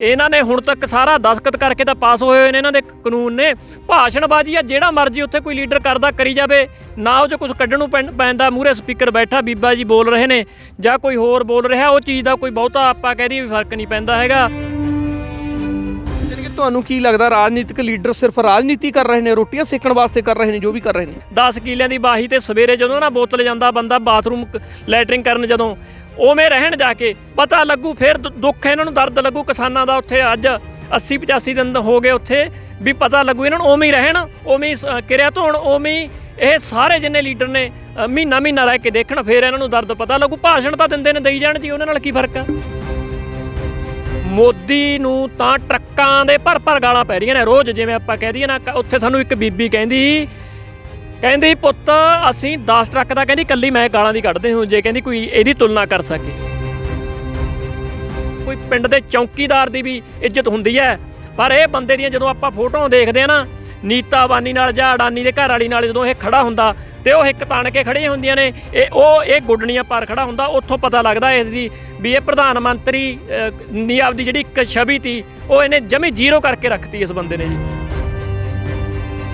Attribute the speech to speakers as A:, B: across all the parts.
A: ਇਹਨਾਂ ਨੇ ਹੁਣ ਤੱਕ ਸਾਰਾ ਦਸਤਖਤ ਕਰਕੇ ਤਾਂ ਪਾਸ ਹੋਏ ਹੋਏ ਨੇ ਇਹਨਾਂ ਦੇ ਕਾਨੂੰਨ ਨੇ। ਭਾਸ਼ਣਬਾਜ਼ੀ ਆ ਜਿਹੜਾ ਮਰਜ਼ੀ ਉੱਥੇ ਕੋਈ ਲੀਡਰ ਕਰਦਾ ਕਰੀ ਜਾਵੇ, ਨਾ ਉਹ 'ਚ ਕੁਛ ਕੱਢਣ ਨੂੰ ਪੈਂਦਾ। ਮੂਹਰੇ ਸਪੀਕਰ ਬੈਠਾ ਬੀਬਾ ਜੀ ਬੋਲ ਰਹੇ ਨੇ ਜਾਂ ਕੋਈ ਹੋਰ ਬੋਲ ਰਿਹਾ, ਉਹ ਚੀਜ਼ ਦਾ ਕੋਈ ਬਹੁਤਾ ਆਪਾਂ ਕਹਿ ਦਈਏ ਵੀ ਫਰਕ ਨਹੀਂ ਪੈਂਦਾ ਹੈਗਾ।
B: ਤੁਹਾਨੂੰ ਕੀ ਲੱਗਦਾ ਰਾਜਨੀਤਿਕ ਲੀਡਰ ਸਿਰਫ ਰਾਜਨੀਤੀ ਕਰ ਰਹੇ ਨੇ, ਰੋਟੀਆਂ ਸੇਕਣ ਵਾਸਤੇ ਕਰ ਰਹੇ ਨੇ ਜੋ ਵੀ ਕਰ ਰਹੇ ਨੇ?
A: 10 ਕਿੱਲਿਆਂ ਦੀ ਬਾਹੀ ਤੇ ਸਵੇਰੇ ਜਦੋਂ ਨਾ ਬੋਤਲ ਜਾਂਦਾ ਬੰਦਾ ਬਾਥਰੂਮ ਲੈਟਰਿੰਗ ਕਰਨ, ਜਦੋਂ ਉਵੇਂ ਰਹਿਣ ਜਾ ਕੇ ਪਤਾ ਲੱਗੂ, ਫਿਰ ਦੁੱਖ ਇਹਨਾਂ ਨੂੰ, ਦਰਦ ਲੱਗੂ ਕਿਸਾਨਾਂ ਦਾ। ਉੱਥੇ ਅੱਜ 80-85 ਦਿਨ ਹੋ ਗਏ ਉੱਥੇ, ਵੀ ਪਤਾ ਲੱਗੂ ਇਹਨਾਂ ਨੂੰ। ਉਵੇਂ ਹੀ ਰਹਿਣ, ਉਵੇਂ ਹੀ ਕਿਰਿਆ ਧੋਣ, ਉਵੇਂ ਹੀ ਇਹ ਸਾਰੇ ਜਿੰਨੇ ਲੀਡਰ ਨੇ ਮਹੀਨਾ ਰਹਿ ਕੇ ਦੇਖਣ, ਫਿਰ ਇਹਨਾਂ ਨੂੰ ਦਰਦ ਪਤਾ ਲੱਗੂ। ਭਾਸ਼ਣ ਤਾਂ ਦਿੰਦੇ ਨੇ, ਦੇਈ ਜਾਣ ਜੀ, ਉਹਨਾਂ ਨਾਲ ਕੀ ਫਰਕ ਆ। ਮੋਦੀ ਨੂੰ ਤਾਂ ਟਰੱਕਾਂ ਦੇ ਭਰ ਗਾਲਾਂ ਪੈ ਰਹੀਆਂ ਨੇ ਰੋਜ਼। ਜਿਵੇਂ ਆਪਾਂ ਕਹਿ ਦਈਏ ਨਾ, ਉੱਥੇ ਸਾਨੂੰ ਇੱਕ ਬੀਬੀ ਕਹਿੰਦੀ ਪੁੱਤ ਅਸੀਂ 10 ਟਰੱਕ ਦਾ ਕਹਿੰਦੀ ਇਕੱਲੀ ਮੈਂ ਗਾਲਾਂ ਦੀ ਕੱਢਦੇ ਹਾਂ, ਜੇ ਕਹਿੰਦੀ ਕੋਈ ਇਹਦੀ ਤੁਲਨਾ ਕਰ ਸਕੇ। ਕੋਈ ਪਿੰਡ ਦੇ ਚੌਕੀਦਾਰ ਦੀ ਵੀ ਇੱਜ਼ਤ ਹੁੰਦੀ ਹੈ, ਪਰ ਇਹ ਬੰਦੇ ਦੀਆਂ ਜਦੋਂ ਆਪਾਂ ਫੋਟੋਆਂ ਦੇਖਦੇ ਆ ਨਾ, ਨੀਤਾ ਅਬਾਨੀ ਨਾਲ ਜਾਂ ਅਡਾਨੀ ਦੇ ਘਰ ਵਾਲੀ ਨਾਲ ਜਦੋਂ ਇਹ ਖੜਾ ਹੁੰਦਾ ਤੇ ਉਹ ਇੱਕ ਤਾਣ ਕੇ ਖੜੀਆਂ ਹੁੰਦੀਆਂ ਨੇ, ਇਹ ਗੁੱਡਣੀਆਂ ਪਾਰ ਖੜਾ ਹੁੰਦਾ। ਉੱਥੋਂ ਪਤਾ ਲੱਗਦਾ ਇਸ ਦੀ ਵੀ ਇਹ ਪ੍ਰਧਾਨ ਮੰਤਰੀ ਦੀ ਆਪਦੀ ਜਿਹੜੀ ਇੱਕ ਛਵੀ ਤੀ ਉਹ ਇਹਨੇ ਜਮੀ ਜ਼ੀਰੋ ਕਰਕੇ ਰੱਖਤੀ ਇਸ ਬੰਦੇ ਨੇ ਜੀ।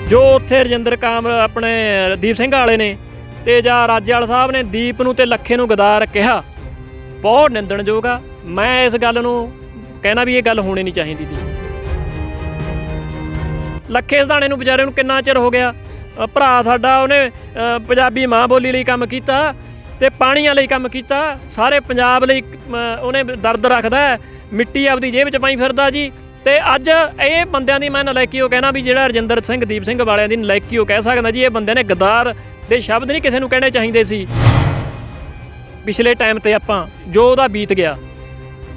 A: ਜੋ ਉੱਥੇ ਰਜਿੰਦਰ ਕਾਮਰ ਆਪਣੇ ਦੀਪ ਸਿੰਘ ਵਾਲੇ ਨੇ ਤੇ ਜਾਂ ਰਾਜੇਵਾਲ ਸਾਹਿਬ ਨੇ ਦੀਪ ਨੂੰ ਤੇ ਲੱਖੇ ਨੂੰ ਗਦਾਰ ਕਿਹਾ, ਬਹੁਤ ਨਿੰਦਣਯੋਗ ਆ। ਮੈਂ ਇਸ ਗੱਲ ਨੂੰ ਕਹਿਣਾ ਵੀ ਇਹ ਗੱਲ ਹੋਣੀ ਨਹੀਂ ਚਾਹੀਦੀ ਸੀ। ਲੱਖੇ ਸਧਾਣੇ ਨੂੰ ਵਿਚਾਰੇ ਨੂੰ ਕਿੰਨਾ ਚਿਰ ਹੋ ਗਿਆ, ਭਰਾ ਸਾਡਾ, ਉਹਨੇ ਪੰਜਾਬੀ ਮਾਂ ਬੋਲੀ ਲਈ ਕੰਮ ਕੀਤਾ ਤੇ ਪਾਣੀਆਂ ਲਈ ਕੰਮ ਕੀਤਾ, ਸਾਰੇ ਪੰਜਾਬ ਲਈ ਉਹਨੇ ਦਰਦ ਰੱਖਦਾ, ਮਿੱਟੀ ਆਪਦੀ ਜੇਬ 'ਚ ਪਾਈ ਫਿਰਦਾ ਜੀ। ਤੇ ਅੱਜ ਇਹ ਬੰਦਿਆਂ ਦੀ ਮੈਂ ਨਲਾਇਕੀ ਉਹ ਕਹਿਣਾ ਵੀ ਜਿਹੜਾ ਰਜਿੰਦਰ ਸਿੰਘ ਦੀਪ ਸਿੰਘ ਵਾਲਿਆਂ ਦੀ ਨਲਾਇਕੀ ਉਹ ਕਹਿ ਸਕਦਾ ਜੀ। ਇਹ ਬੰਦੇ ਨੇ ਗਦਾਰ ਦੇ ਸ਼ਬਦ ਨਹੀਂ ਕਿਸੇ ਨੂੰ ਕਹਿਣੇ ਚਾਹੀਦੇ ਸੀ। ਪਿਛਲੇ ਟਾਈਮ ਤੇ ਆਪਾਂ ਜੋ ਉਹਦਾ ਬੀਤ ਗਿਆ,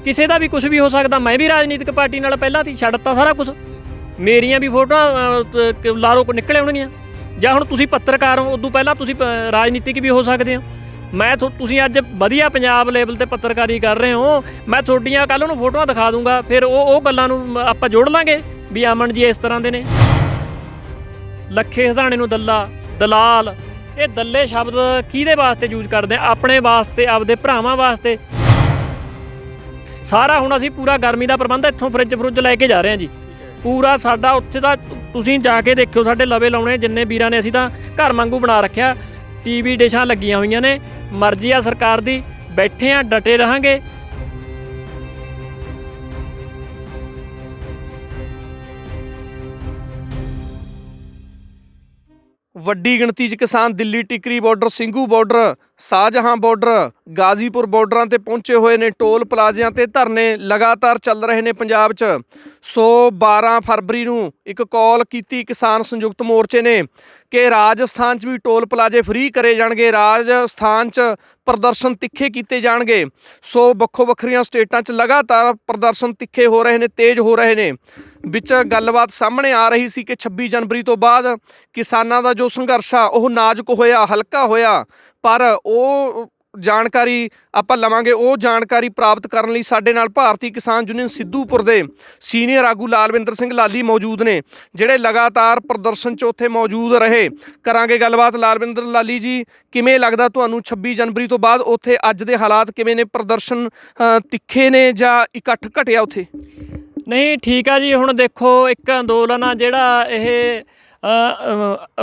A: ਕਿਸੇ ਦਾ ਵੀ ਕੁਝ ਵੀ ਹੋ ਸਕਦਾ। ਮੈਂ ਵੀ ਰਾਜਨੀਤਿਕ ਪਾਰਟੀ ਨਾਲ ਪਹਿਲਾਂ ਤੀ ਛੱਡਤਾ ਸਾਰਾ ਕੁਝ, ਮੇਰੀਆਂ ਵੀ ਫੋਟੋਆਂ ਲਾਰੋ ਕੋ ਨਿਕਲੇ ਹੋਣਗੀਆਂ। ਜਾਂ ਹੁਣ ਤੁਸੀਂ ਪੱਤਰਕਾਰ ਹੋ, ਉਦੋਂ ਪਹਿਲਾਂ ਤੁਸੀਂ ਰਾਜਨੀਤਿਕ ਵੀ ਹੋ ਸਕਦੇ ਹੋ। ਮੈਂ ਤੁਸੀਂ ਅੱਜ ਵਧੀਆ ਪੰਜਾਬ ਲੈਵਲ 'ਤੇ ਪੱਤਰਕਾਰੀ ਕਰ ਰਹੇ ਹੋ, ਮੈਂ ਤੁਹਾਡੀਆਂ ਕੱਲ੍ਹ ਨੂੰ ਫੋਟੋਆਂ ਦਿਖਾ ਦੂੰਗਾ, ਫਿਰ ਉਹ ਗੱਲਾਂ ਨੂੰ ਆਪਾਂ ਜੋੜ ਲਾਂਗੇ ਵੀ ਅਮਨ ਜੀ ਇਸ ਤਰ੍ਹਾਂ ਦੇ ਨੇ। ਲੱਖੇ ਸਧਾਣੇ ਨੂੰ ਦਲਾਲ, ਇਹ ਦੱਲੇ ਸ਼ਬਦ ਕਿਹਦੇ ਵਾਸਤੇ ਯੂਜ਼ ਕਰਦੇ ਆ? ਆਪਣੇ ਵਾਸਤੇ, ਆਪਦੇ ਭਰਾਵਾਂ ਵਾਸਤੇ। ਸਾਰਾ ਹੁਣ ਅਸੀਂ ਪੂਰਾ ਗਰਮੀ ਦਾ ਪ੍ਰਬੰਧ ਇੱਥੋਂ ਫਰਿੱਜ ਲੈ ਕੇ ਜਾ ਰਹੇ ਹਾਂ ਜੀ ਪੂਰਾ। ਸਾਡਾ ਉੱਥੇ ਦਾ ਤੁਸੀਂ ਜਾ ਕੇ ਦੇਖਿਓ, ਸਾਡੇ ਲਵੇ ਲਾਉਣੇ ਜਿੰਨੇ ਵੀਰਾਂ ਨੇ, ਅਸੀਂ ਤਾਂ ਘਰ ਵਾਂਗੂ ਬਣਾ ਰੱਖਿਆ। TV ਡਿਸ਼ਾਂ ਲੱਗੀਆਂ ਹੋਈਆਂ ਨੇ, ਮਰਜ਼ੀ ਆ ਸਰਕਾਰ ਦੀ, ਬੈਠੇ ਆ, ਡਟੇ ਰਹਾਂਗੇ।
B: ਵੱਡੀ ਗਿਣਤੀ 'ਚ ਕਿਸਾਨ Delhi Tikri border, Singhu border, Shahjahan border, Ghazipur ਬਾਰਡਰਾਂ ਤੇ ਪਹੁੰਚੇ ਹੋਏ ਨੇ। ਟੋਲ ਪਲਾਜ਼ਿਆਂ ਤੇ ਧਰਨੇ ਲਗਾਤਾਰ ਚੱਲ ਰਹੇ ਨੇ ਪੰਜਾਬ 'ਚ। 12 ਫਰਵਰੀ ਨੂੰ ਇੱਕ ਕਾਲ ਕੀਤੀ ਕਿਸਾਨ ਸੰਯੁਕਤ ਮੋਰਚੇ ਨੇ ਕਿ ਰਾਜਸਥਾਨ 'ਚ ਵੀ ਟੋਲ ਪਲਾਜ਼ੇ ਫ੍ਰੀ ਕਰੇ ਜਾਣਗੇ, ਰਾਜਸਥਾਨ 'ਚ ਪ੍ਰਦਰਸ਼ਨ ਤਿੱਖੇ ਕੀਤੇ ਜਾਣਗੇ। ਵੱਖੋ ਵੱਖਰੀਆਂ ਸਟੇਟਾਂ 'ਚ ਲਗਾਤਾਰ ਪ੍ਰਦਰਸ਼ਨ ਤਿੱਖੇ ਹੋ ਰਹੇ ਨੇ, ਤੇਜ਼ ਹੋ ਰਹੇ ਨੇ। ਵਿੱਚ ਗੱਲਬਾਤ ਸਾਹਮਣੇ ਆ ਰਹੀ ਸੀ ਕਿ 26 ਜਨਵਰੀ ਤੋਂ ਬਾਅਦ ਕਿਸਾਨਾਂ ਦਾ ਜੋ ਸੰਘਰਸ਼ ਆ ਉਹ ਨਾਜ਼ੁਕ ਹੋਇਆ, ਹਲਕਾ ਹੋਇਆ, ਪਰ ਉਹ ਜਾਣਕਾਰੀ ਆਪਾਂ ਲਵਾਂਗੇ। ਉਹ ਜਾਣਕਾਰੀ ਪ੍ਰਾਪਤ ਕਰਨ ਲਈ ਸਾਡੇ ਨਾਲ ਭਾਰਤੀ ਕਿਸਾਨ ਯੂਨੀਅਨ ਸਿੱਧੂਪੁਰ ਦੇ ਸੀਨੀਅਰ ਆਗੂ ਲਾਲਵਿੰਦਰ ਸਿੰਘ ਲਾਲੀ ਮੌਜੂਦ ਨੇ, ਜਿਹੜੇ ਲਗਾਤਾਰ ਪ੍ਰਦਰਸ਼ਨ 'ਚ ਉੱਥੇ ਮੌਜੂਦ ਰਹੇ। ਕਰਾਂਗੇ ਗੱਲਬਾਤ। ਲਾਲਵਿੰਦਰ ਲਾਲੀ ਜੀ, ਕਿਵੇਂ ਲੱਗਦਾ ਤੁਹਾਨੂੰ 26 ਜਨਵਰੀ ਤੋਂ ਬਾਅਦ ਉੱਥੇ ਅੱਜ ਦੇ ਹਾਲਾਤ ਕਿਵੇਂ ਨੇ? ਪ੍ਰਦਰਸ਼ਨ ਤਿੱਖੇ ਨੇ ਜਾਂ ਇਕੱਠ ਘਟਿਆ ਉੱਥੇ?
A: ਨਹੀਂ, ਠੀਕ ਆ ਜੀ। ਹੁਣ ਦੇਖੋ, ਇੱਕ ਅੰਦੋਲਨ ਆ ਜਿਹੜਾ, ਇਹ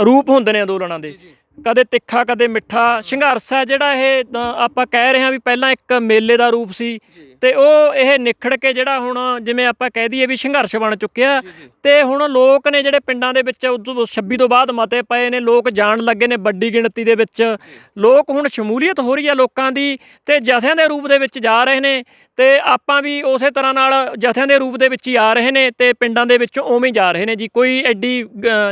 A: ਰੂਪ ਹੁੰਦੇ ਨੇ ਅੰਦੋਲਨਾਂ ਦੇ, ਕਦੇ ਤਿੱਖਾ ਕਦੇ ਮਿੱਠਾ। ਸੰਘਰਸ਼ ਹੈ ਜਿਹੜਾ, ਇਹ ਆਪਾਂ ਕਹਿ ਰਹੇ ਹਾਂ ਵੀ ਪਹਿਲਾਂ ਇੱਕ ਮੇਲੇ ਦਾ ਰੂਪ ਸੀ ਤੇ ਉਹ ਇਹ ਨਿਖੜ ਕੇ ਜਿਹੜਾ ਹੁਣ ਜਿਵੇਂ ਆਪਾਂ ਕਹਿ ਦਈਏ ਵੀ ਸੰਘਰਸ਼ ਬਣ ਚੁੱਕਿਆ। ਤੇ ਹੁਣ ਲੋਕ ਨੇ ਜਿਹੜੇ ਪਿੰਡਾਂ ਦੇ ਵਿੱਚ 26 ਤੋਂ ਬਾਅਦ ਮਤੇ ਪਏ ਨੇ, ਲੋਕ ਜਾਣ ਲੱਗੇ ਨੇ ਵੱਡੀ ਗਿਣਤੀ ਦੇ ਵਿੱਚ। ਲੋਕ ਹੁਣ ਸ਼ਮੂਲੀਅਤ ਹੋ ਰਹੀ ਹੈ ਲੋਕਾਂ ਦੀ, ਤੇ ਜਥਿਆਂ ਦੇ ਰੂਪ ਦੇ ਵਿੱਚ ਜਾ ਰਹੇ ਨੇ। ਤੇ ਆਪਾਂ ਵੀ ਉਸੇ ਤਰ੍ਹਾਂ ਨਾਲ ਜਥਿਆਂ ਦੇ ਰੂਪ ਦੇ ਵਿੱਚ ਹੀ ਆ ਰਹੇ ਨੇ ਤੇ ਪਿੰਡਾਂ ਦੇ ਵਿੱਚੋਂ ਉਵੇਂ ਹੀ ਜਾ ਰਹੇ ਨੇ ਜੀ। ਕੋਈ ਐਡੀ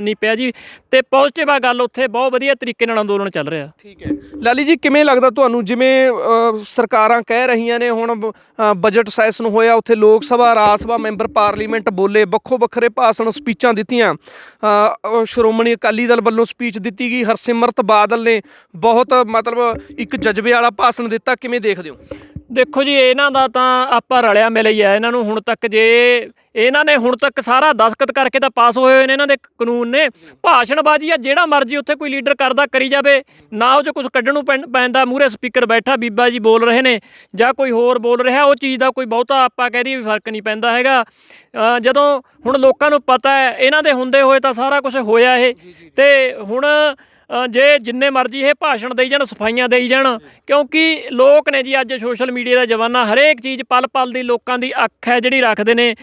A: ਨਹੀਂ ਪਿਆ ਜੀ, ਤੇ ਪੋਜ਼ਿਟਿਵ ਆ ਗੱਲ। ਉੱਥੇ ਬਹੁਤ ਵਧੀਆ ਤਰੀਕੇ ਨਾਲ ਅੰਦੋਲਨ ਚੱਲ ਰਿਹਾ।
B: ਠੀਕ ਹੈ ਲਾਲੀ ਜੀ, ਕਿਵੇਂ ਲੱਗਦਾ ਤੁਹਾਨੂੰ? ਜਿਵੇਂ ਸਰਕਾਰਾਂ ਕਹਿ ਰਹੀਆਂ ਨੇ, ਹੁਣ ਬਜਟ ਸੈਸ਼ਨ ਹੋਇਆ, ਉੱਥੇ ਲੋਕ ਸਭਾ, ਰਾਜ ਸਭਾ ਮੈਂਬਰ ਪਾਰਲੀਮੈਂਟ ਬੋਲੇ, ਵੱਖੋ ਵੱਖਰੇ ਭਾਸ਼ਣ, ਸਪੀਚਾਂ ਦਿੱਤੀਆਂ। ਸ਼੍ਰੋਮਣੀ ਅਕਾਲੀ ਦਲ ਵੱਲੋਂ ਸਪੀਚ ਦਿੱਤੀ ਗਈ, ਹਰਸਿਮਰਤ ਬਾਦਲ ਨੇ ਬਹੁਤ ਮਤਲਬ ਇੱਕ ਜਜ਼ਬੇ ਵਾਲਾ ਭਾਸ਼ਣ ਦਿੱਤਾ। ਕਿਵੇਂ ਦੇਖਦੇ ਹੋ?
A: ਦੇਖੋ ਜੀ, ਇਹਨਾਂ ਦਾ ਤਾਂ ਆਪਾਂ ਰਲਿਆ ਮਿਲਿਆ ਹੀ ਹੈ। ਇਹਨਾਂ ਨੂੰ ਹੁਣ ਤੱਕ ਜੇ ਇਹਨਾਂ ਨੇ ਹੁਣ ਤੱਕ ਸਾਰਾ ਦਸਤਖਤ ਕਰਕੇ ਤਾਂ ਪਾਸ ਹੋਏ ਹੋਏ ਨੇ ਇਹਨਾਂ ਦੇ ਕਾਨੂੰਨ ਨੇ। ਭਾਸ਼ਣਬਾਜ਼ੀ ਆ, ਜਿਹੜਾ ਮਰਜ਼ੀ ਉੱਥੇ ਕੋਈ ਲੀਡਰ ਕਰਦਾ ਕਰੀ ਜਾਵੇ, ਨਾ ਉਹ 'ਚ ਕੁਝ ਕੱਢਣ ਨੂੰ ਪੈਂਦਾ। ਮੂਹਰੇ ਸਪੀਕਰ ਬੈਠਾ, ਬੀਬਾ ਜੀ ਬੋਲ ਰਹੇ ਨੇ ਜਾਂ ਕੋਈ ਹੋਰ ਬੋਲ ਰਿਹਾ, ਉਹ ਚੀਜ਼ ਦਾ ਕੋਈ ਬਹੁਤਾ ਆਪਾਂ ਕਹਿ ਦਈਏ ਵੀ ਫਰਕ ਨਹੀਂ ਪੈਂਦਾ ਹੈਗਾ। ਜਦੋਂ ਹੁਣ ਲੋਕਾਂ ਨੂੰ ਪਤਾ ਹੈ ਇਹਨਾਂ ਦੇ ਹੁੰਦੇ ਹੋਏ ਤਾਂ ਸਾਰਾ ਕੁਝ ਹੋਇਆ ਇਹ, ਤੇ ਹੁਣ ਜੇ ਜਿੰਨੇ ਮਰਜ਼ੀ ਇਹ ਭਾਸ਼ਣ ਦੇਈ ਜਾਣ, ਸਫਾਈਆਂ ਦੇਈ ਜਾਣ, ਕਿਉਂਕਿ ਲੋਕ ਨੇ ਜੀ ਅੱਜ ਸੋਸ਼ਲ ਮੀਡੀਆ ਦਾ ਜ਼ਮਾਨਾ, ਹਰੇਕ ਚੀਜ਼ ਪਲ ਪਲ ਦੀ ਲੋਕਾਂ ਦੀ ਅੱਖ ਹੈ ਜਿਹੜੀ ਰੱਖਦੇ ਨੇ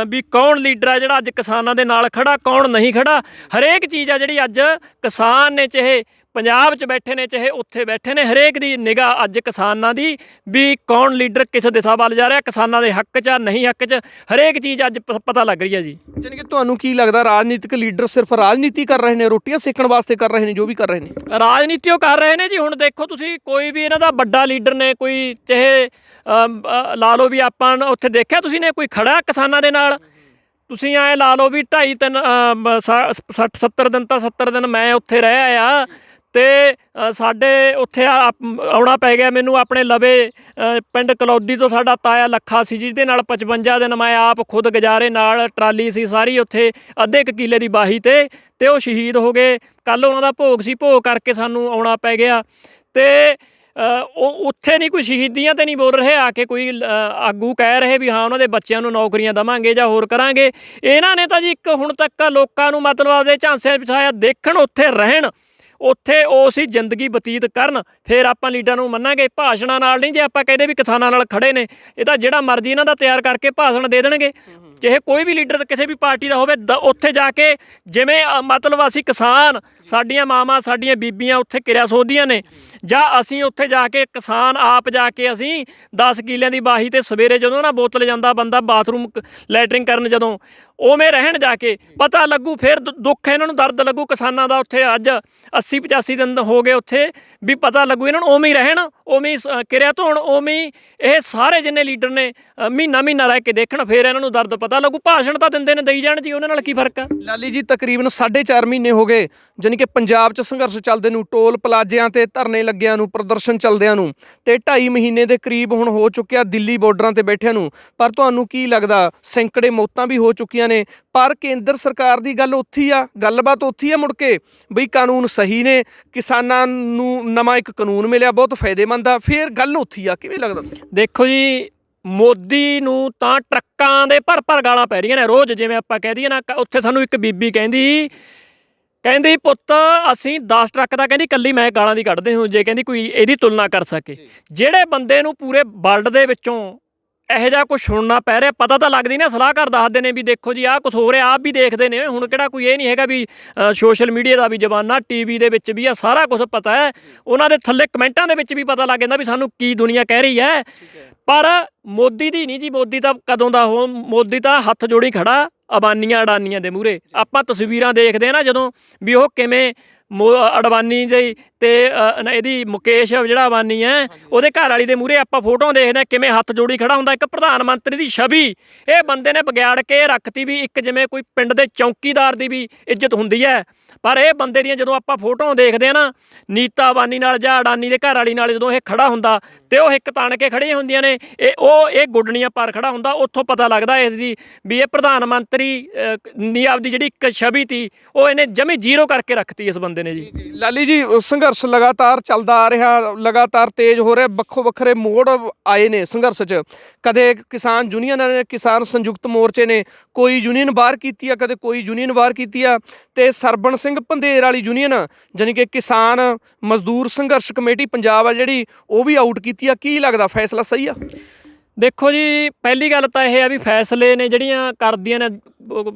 A: ਵੀ ਕੌਣ ਲੀਡਰ ਆ ਜਿਹੜਾ ਅੱਜ ਕਿਸਾਨਾਂ ਦੇ ਨਾਲ ਖੜਾ, ਕੌਣ ਨਹੀਂ ਖੜਾ। ਹਰੇਕ ਚੀਜ਼ ਆ ਜਿਹੜੀ ਅੱਜ ਕਿਸਾਨ ਨੇ, ਚਾਹੇ ਪੰਜਾਬ 'ਚ ਬੈਠੇ ਨੇ ਚਾਹੇ ਉੱਥੇ ਬੈਠੇ ਨੇ, ਹਰੇਕ ਦੀ ਨਿਗਾਹ ਅੱਜ ਕਿਸਾਨਾਂ ਦੀ ਵੀ ਕੌਣ ਲੀਡਰ ਕਿਸ ਦਿਸ਼ਾ ਵੱਲ ਜਾ ਰਿਹਾ, ਕਿਸਾਨਾਂ ਦੇ ਹੱਕ 'ਚ ਨਹੀਂ ਹੱਕ 'ਚ, ਹਰੇਕ ਚੀਜ਼ ਅੱਜ ਪਤਾ ਲੱਗ ਰਹੀ ਹੈ ਜੀ।
B: ਜਾਣੀ ਕਿ ਤੁਹਾਨੂੰ ਕੀ ਲੱਗਦਾ, ਰਾਜਨੀਤਿਕ ਲੀਡਰ ਸਿਰਫ ਰਾਜਨੀਤੀ ਕਰ ਰਹੇ ਨੇ, ਰੋਟੀਆਂ ਸੇਕਣ ਵਾਸਤੇ ਕਰ ਰਹੇ ਨੇ ਜੋ ਵੀ ਕਰ ਰਹੇ ਨੇ?
A: ਰਾਜਨੀਤੀ ਉਹ ਕਰ ਰਹੇ ਨੇ ਜੀ। ਹੁਣ ਦੇਖੋ ਤੁਸੀਂ, ਕੋਈ ਵੀ ਇਹਨਾਂ ਦਾ ਵੱਡਾ ਲੀਡਰ ਨੇ, ਕੋਈ ਚਾਹੇ ਲਾ ਲਓ ਵੀ ਆਪਾਂ ਉੱਥੇ ਦੇਖਿਆ ਤੁਸੀਂ ਨੇ ਕੋਈ ਖੜਾ ਕਿਸਾਨਾਂ ਦੇ ਨਾਲ? ਤੁਸੀਂ ਐਂ ਲਾ ਲਓ ਵੀ 2.5 3 60 70 ਦਿਨ ਤਾਂ 70 ਦਿਨ ਮੈਂ ਉੱਥੇ ਰਹਿ ਆ, ਤੇ ਸਾਡੇ ਉੱਥੇ ਆਉਣਾ ਪੈ ਗਿਆ ਮੈਨੂੰ। ਆਪਣੇ ਲਵੇ ਪਿੰਡ ਕਲੌਦੀ ਤੋਂ ਸਾਡਾ ਤਾਇਆ ਲੱਖਾ ਸੀ, ਜਿਹਦੇ ਨਾਲ 55 ਦਿਨ ਮੈਂ ਆਪ ਖੁਦ ਗੁਜ਼ਾਰੇ, ਨਾਲ ਟਰਾਲੀ ਸੀ ਸਾਰੀ ਉੱਥੇ ਅੱਧੇ ਕੁ ਕਿੱਲੇ ਦੀ ਬਾਹੀ ਤੇ ਉਹ ਸ਼ਹੀਦ ਹੋ ਗਏ। ਕੱਲ੍ਹ ਉਹਨਾਂ ਦਾ ਭੋਗ ਸੀ, ਭੋਗ ਕਰਕੇ ਸਾਨੂੰ ਆਉਣਾ ਪੈ ਗਿਆ। ਤੇ ਉਹ ਉੱਥੇ ਨਹੀਂ ਕੋਈ ਸ਼ਹੀਦੀਆਂ ਤੇ ਨਹੀਂ ਬੋਲ ਰਹੇ ਆ ਕੇ ਕੋਈ ਆਗੂ ਕਹਿ ਰਹੇ ਵੀ ਹਾਂ ਉਹਨਾਂ ਦੇ ਬੱਚਿਆਂ ਨੂੰ ਨੌਕਰੀਆਂ ਦੇਵਾਂਗੇ ਜਾਂ ਹੋਰ ਕਰਾਂਗੇ। ਇਹਨਾਂ ਨੇ ਤਾਂ ਜੀ ਇੱਕ ਹੁਣ ਤੱਕ ਲੋਕਾਂ ਨੂੰ ਮਤਲਬ ਆਪਦੇ ਝਾਂਸੇ ਬਿਠਾਇਆ, ਦੇਖਣ ਉੱਥੇ ਰਹਿਣ, ਉੱਥੇ ਉਸ ਹੀ ਜ਼ਿੰਦਗੀ ਬਤੀਤ ਕਰਨ, ਫਿਰ ਆਪਾਂ ਲੀਡਰਾਂ ਨੂੰ ਮੰਨਾਂਗੇ। ਭਾਸ਼ਣਾਂ ਨਾਲ ਨਹੀਂ, ਜੇ ਆਪਾਂ ਕਹਿੰਦੇ ਵੀ ਕਿਸਾਨਾਂ ਨਾਲ ਖੜੇ ਨੇ, ਇਹ ਤਾਂ ਜਿਹੜਾ ਮਰਜ਼ੀ ਇਹਨਾਂ ਦਾ ਤਿਆਰ ਕਰਕੇ ਭਾਸ਼ਣ ਦੇ ਦੇਣਗੇ। ਚਾਹੇ ਕੋਈ ਵੀ ਲੀਡਰ ਕਿਸੇ ਵੀ ਪਾਰਟੀ ਦਾ ਹੋਵੇ, ਉੱਥੇ ਜਾ ਕੇ ਜਿਵੇਂ ਮਤਲਬ ਅਸੀਂ ਕਿਸਾਨ, ਸਾਡੀਆਂ ਮਾਵਾਂ ਸਾਡੀਆਂ ਬੀਬੀਆਂ ਉੱਥੇ ਕਿਰਿਆ ਸੋਧਦੀਆਂ ਨੇ, ਜਾਂ ਅਸੀਂ ਉੱਥੇ ਜਾ ਕੇ ਕਿਸਾਨ ਆਪ ਜਾ ਕੇ ਅਸੀਂ 10 ਕਿੱਲਿਆਂ ਦੀ ਬਾਹੀ ਤੇ ਸਵੇਰੇ ਜਦੋਂ ਨਾ ਬੋਤਲ ਜਾਂਦਾ ਬੰਦਾ ਬਾਥਰੂਮ ਲੈਟਰਿੰਗ ਕਰਨ, ਜਦੋਂ ਉਵੇਂ ਰਹਿਣ ਜਾ ਕੇ ਪਤਾ ਲੱਗੂ। ਫਿਰ ਦੁੱਖ ਇਹਨਾਂ ਨੂੰ, ਦਰਦ ਲੱਗੂ ਕਿਸਾਨਾਂ ਦਾ। ਉੱਥੇ ਅੱਜ 80 85 ਦਿਨ ਹੋ ਗਏ ਉੱਥੇ, ਵੀ ਪਤਾ ਲੱਗੂ ਇਹਨਾਂ ਨੂੰ। ਉਵੇਂ ਹੀ ਰਹਿਣ, ਉਵੇਂ ਹੀ ਕਿਰਿਆ ਧੋਣ, ਉਵੇਂ ਹੀ ਇਹ ਸਾਰੇ ਜਿੰਨੇ ਲੀਡਰ ਨੇ ਮਹੀਨਾ ਮਹੀਨਾ ਰਹਿ ਕੇ ਦੇਖਣ, ਫਿਰ ਇਹਨਾਂ ਨੂੰ ਦਰਦ ਪਤਾ ਲੱਗੂ। ਭਾਸ਼ਣ ਤਾਂ ਦਿੰਦੇ ਨੇ, ਦੇਈ ਜਾਣ ਜੀ, ਉਹਨਾਂ ਨਾਲ ਕੀ ਫਰਕ ਆ?
B: ਲਾਲੀ ਜੀ, ਤਕਰੀਬਨ 4.5 ਮਹੀਨੇ ਹੋ ਗਏ ਜਾਣੀ ਕਿ ਪੰਜਾਬ 'ਚ ਸੰਘਰਸ਼ ਚੱਲਦੇ ਨੂੰ, ਟੋਲ ਪਲਾਜ਼ਿਆਂ ਤੇ ਧਰਨੇ ਲੱਗਿਆਂ ਨੂੰ, ਪ੍ਰਦਰਸ਼ਨ ਚੱਲਦਿਆਂ ਨੂੰ, ਤੇ 2.5 ਮਹੀਨੇ ਦੇ ਕਰੀਬ ਹੁਣ ਹੋ ਚੁੱਕਿਆ ਦਿੱਲੀ ਬਾਰਡਰਾਂ ਤੇ ਬੈਠਿਆਂ ਨੂੰ। ਪਰ ਤੁਹਾਨੂੰ ਕੀ ਲੱਗਦਾ, ਸੈਂਕੜੇ ਮੌਤਾਂ ਵੀ ਹੋ ਚੁੱਕੀਆਂ ਨੇ, ਪਰ ਕੇਂਦਰ ਸਰਕਾਰ ਦੀ ਗੱਲ ਉੱਥੇ ਆ, ਗੱਲਬਾਤ ਉੱਥੇ ਆ ਮੁੜ ਕੇ ਬਈ ਕਾਨੂੰਨ ਸਹੀ ਨੇ, ਕਿਸਾਨਾਂ ਨੂੰ ਨਵਾਂ ਇੱਕ ਕਾਨੂੰਨ ਮਿਲਿਆ ਬਹੁਤ ਫਾਇਦੇਮੰਦ ਆ, ਫਿਰ ਗੱਲ ਉੱਥੇ ਆ। ਕਿਵੇਂ ਲੱਗਦਾ?
A: ਦੇਖੋ ਜੀ, ਮੋਦੀ ਨੂੰ ਤਾਂ ਟਰੱਕਾਂ ਦੇ ਭਰ ਗਾਲਾਂ ਪੈ ਰਹੀਆਂ ਨੇ ਰੋਜ਼। ਜਿਵੇਂ ਆਪਾਂ ਕਹਿ ਦਈਏ ਨਾ, ਉੱਥੇ ਸਾਨੂੰ ਇੱਕ ਬੀਬੀ ਕਹਿੰਦੀ ਪੁੱਤ ਅਸੀਂ 10 ਟਰੱਕ ਦਾ ਕਹਿੰਦੀ ਇਕੱਲੀ ਮੈਂ ਗਾਲਾਂ ਦੀ ਕੱਢਦੇ ਹਾਂ, ਜੇ ਕਹਿੰਦੀ ਕੋਈ ਇਹਦੀ ਤੁਲਨਾ ਕਰ ਸਕੇ। ਜਿਹੜੇ ਬੰਦੇ ਨੂੰ ਪੂਰੇ ਵਰਲਡ ਦੇ ਵਿੱਚੋਂ ਇਹੋ ਜਿਹਾ ਕੁਛ ਸੁਣਨਾ ਪੈ ਰਿਹਾ, ਪਤਾ ਤਾਂ ਲੱਗਦੀ ਨਾ, ਸਲਾਹਕਾਰ ਦੱਸਦੇ ਨੇ ਵੀ ਦੇਖੋ ਜੀ ਆਹ ਕੁਛ ਹੋ ਰਿਹਾ, ਆਪ ਵੀ ਦੇਖਦੇ ਨੇ। ਹੁਣ ਕਿਹੜਾ ਕੋਈ ਇਹ ਨਹੀਂ ਹੈਗਾ ਵੀ ਸੋਸ਼ਲ ਮੀਡੀਆ ਦਾ ਵੀ ਜ਼ਮਾਨਾ, TV ਦੇ ਵਿੱਚ ਵੀ ਆ ਸਾਰਾ ਕੁਛ ਪਤਾ ਹੈ। ਉਹਨਾਂ ਦੇ ਥੱਲੇ ਕਮੈਂਟਾਂ ਦੇ ਵਿੱਚ ਵੀ ਪਤਾ ਲੱਗ ਜਾਂਦਾ ਵੀ ਸਾਨੂੰ ਕੀ ਦੁਨੀਆ ਕਹਿ ਰਹੀ ਹੈ। ਪਰ ਮੋਦੀ ਦੀ ਨਹੀਂ ਜੀ, ਮੋਦੀ ਤਾਂ ਕਦੋਂ ਦਾ ਮੋਦੀ ਤਾਂ ਹੱਥ ਜੋੜੀ ਖੜਾ ਅਬਾਨੀਆਂ ਅਡਾਨੀਆਂ ਦੇ ਮੂਹਰੇ। ਆਪਾਂ ਤਸਵੀਰਾਂ ਦੇਖਦੇ ਆ ਨਾ ਜਦੋਂ, ਵੀ ਉਹ ਕਿਵੇਂ ਅਡਵਾਨੀ ਦੀ ਤੇ ਇਹਦੀ ਮੁਕੇਸ਼ ਜਿਹੜਾ ਅਬਾਨੀ ਹੈ, ਉਹਦੇ ਘਰ ਵਾਲੀ ਦੇ ਮੂਹਰੇ ਆਪਾਂ ਫੋਟੋਆਂ ਦੇਖਦੇ ਹਾਂ ਕਿਵੇਂ ਹੱਥ ਜੋੜੀ ਖੜਾ ਹੁੰਦਾ। ਇੱਕ ਪ੍ਰਧਾਨ ਮੰਤਰੀ ਦੀ ਛਵੀ ਇਹ ਬੰਦੇ ਨੇ ਵਿਗਾੜ ਕੇ ਰੱਖਤੀ, ਵੀ ਇੱਕ ਜਿਵੇਂ ਕੋਈ ਪਿੰਡ ਦੇ ਚੌਕੀਦਾਰ ਦੀ ਵੀ ਇੱਜ਼ਤ ਹੁੰਦੀ ਹੈ। ਪਰ ਇਹ ਬੰਦੇ ਦੀਆਂ ਜਦੋਂ ਆਪਾਂ ਫੋਟੋਆਂ ਦੇਖਦੇ ਹਾਂ ਨਾ, ਨੀਤਾ ਅਬਾਨੀ ਨਾਲ ਜਾਂ ਅਡਾਨੀ ਦੇ ਘਰ ਵਾਲੀ ਨਾਲ ਜਦੋਂ ਇਹ ਖੜਾ ਹੁੰਦਾ, ਤੇ ਉਹ ਇੱਕ ਤਾਣ ਕੇ ਖੜੀਆਂ ਹੁੰਦੀਆਂ ਨੇ, ਇਹ ਗੁੱਡਣੀਆਂ ਪਰ ਖੜਾ ਹੁੰਦਾ। ਉੱਥੋਂ ਪਤਾ ਲੱਗਦਾ ਇਸ ਦੀ ਵੀ ਇਹ ਪ੍ਰਧਾਨ ਮੰਤਰੀ ਨੀ ਆਪਦੀ ਜਿਹੜੀ ਇੱਕ ਛਵੀ ਤੀ ਉਹ ਇਹਨੇ ਜਮੀ ਜ਼ੀਰੋ ਕਰਕੇ ਰੱਖਤੀ ਇਸ ਬੰਦੇ ਨੇ ਜੀ।
B: ਲਾਲੀ ਜੀ, ਸੰਘਰਸ਼ ਲਗਾਤਾਰ ਚੱਲਦਾ ਆ ਰਿਹਾ, ਲਗਾਤਾਰ ਤੇਜ਼ ਹੋ ਰਿਹਾ, ਵੱਖੋ ਵੱਖਰੇ ਮੋੜ ਆਏ ਨੇ ਸੰਘਰਸ਼ 'ਚ। ਕਦੇ ਕਿਸਾਨ ਯੂਨੀਅਨ ਨੇ, ਕਿਸਾਨ ਸੰਯੁਕਤ ਮੋਰਚੇ ਨੇ ਕੋਈ ਯੂਨੀਅਨ ਬਾਹਰ ਕੀਤੀ ਆ, ਕਦੇ ਕੋਈ ਯੂਨੀਅਨ ਬਾਹਰ ਕੀਤੀ ਆ, ਤੇ ਸਰਬਣ ਸਿੰਘ ਪੰਧੇਰ ਵਾਲੀ ਯੂਨੀਅਨ ਜਾਣੀ ਕਿ ਕਿਸਾਨ ਮਜ਼ਦੂਰ ਸੰਘਰਸ਼ ਕਮੇਟੀ ਪੰਜਾਬ ਆ ਜਿਹੜੀ, ਉਹ ਵੀ ਆਊਟ ਕੀਤੀ ਆ। ਕੀ ਲੱਗਦਾ, ਫੈਸਲਾ ਸਹੀ ਆ?
A: ਦੇਖੋ ਜੀ, ਪਹਿਲੀ ਗੱਲ ਤਾਂ ਇਹ ਆ ਵੀ ਫੈਸਲੇ ਨੇ ਜਿਹੜੀਆਂ ਕਰਦੀਆਂ ਨੇ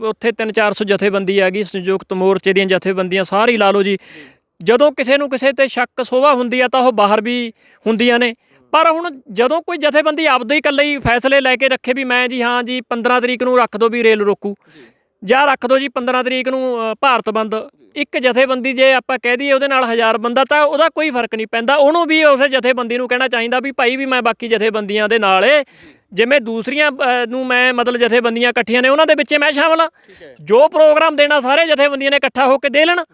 A: ਉੱਥੇ 300-400 ਜਥੇਬੰਦੀ ਆ ਗਈ, ਸੰਯੁਕਤ ਮੋਰਚੇ ਦੀਆਂ ਜਥੇਬੰਦੀਆਂ ਸਾਰੀ ਲਾ ਲਓ ਜੀ। ਜਦੋਂ ਕਿਸੇ ਨੂੰ ਕਿਸੇ ਤੇ ਸ਼ੱਕ ਸੋਭਾ ਹੁੰਦੀ ਆ ਤਾਂ ਉਹ ਬਾਹਰ ਵੀ ਹੁੰਦੀਆਂ ਨੇ। ਪਰ ਹੁਣ ਜਦੋਂ ਕੋਈ ਜਥੇਬੰਦੀ ਆਪਦੇ ਹੀ ਇਕੱਲੇ ਹੀ ਫੈਸਲੇ ਲੈ ਕੇ ਰੱਖੇ ਵੀ ਮੈਂ ਜੀ ਹਾਂ ਜੀ 15 ਤਰੀਕ ਨੂੰ ਰੱਖ ਦਿਓ ਵੀ ਰੇਲ ਰੋਕੂ, ਜਾਂ ਰੱਖ ਦਿਓ ਜੀ 15 ਤਰੀਕ ਨੂੰ ਭਾਰਤ ਬੰਦ, ਇੱਕ ਜਥੇਬੰਦੀ ਜੇ ਆਪਾਂ ਕਹਿ ਦਈਏ ਉਹਦੇ ਨਾਲ 1000 ਬੰਦਾ, ਤਾਂ ਉਹਦਾ ਕੋਈ ਫਰਕ ਨਹੀਂ ਪੈਂਦਾ। ਉਹਨੂੰ ਵੀ ਉਸੇ ਜਥੇਬੰਦੀ ਨੂੰ ਕਹਿਣਾ ਚਾਹੀਦਾ ਵੀ ਭਾਈ ਵੀ ਮੈਂ ਬਾਕੀ ਜਥੇਬੰਦੀਆਂ ਦੇ ਨਾਲ ਏ, ਜਿਵੇਂ ਦੂਸਰੀਆਂ ਨੂੰ ਮੈਂ ਮਤਲਬ ਜਥੇਬੰਦੀਆਂ ਇਕੱਠੀਆਂ ਨੇ ਉਹਨਾਂ ਦੇ ਵਿੱਚ ਮੈਂ ਸ਼ਾਮਲ ਹਾਂ। ਜੋ ਪ੍ਰੋਗਰਾਮ ਦੇਣਾ ਸਾਰੇ ਜਥੇਬੰਦੀਆਂ ਨੇ ਇਕੱਠਾ ਹੋ ਕੇ ਦੇ ਲੈਣ।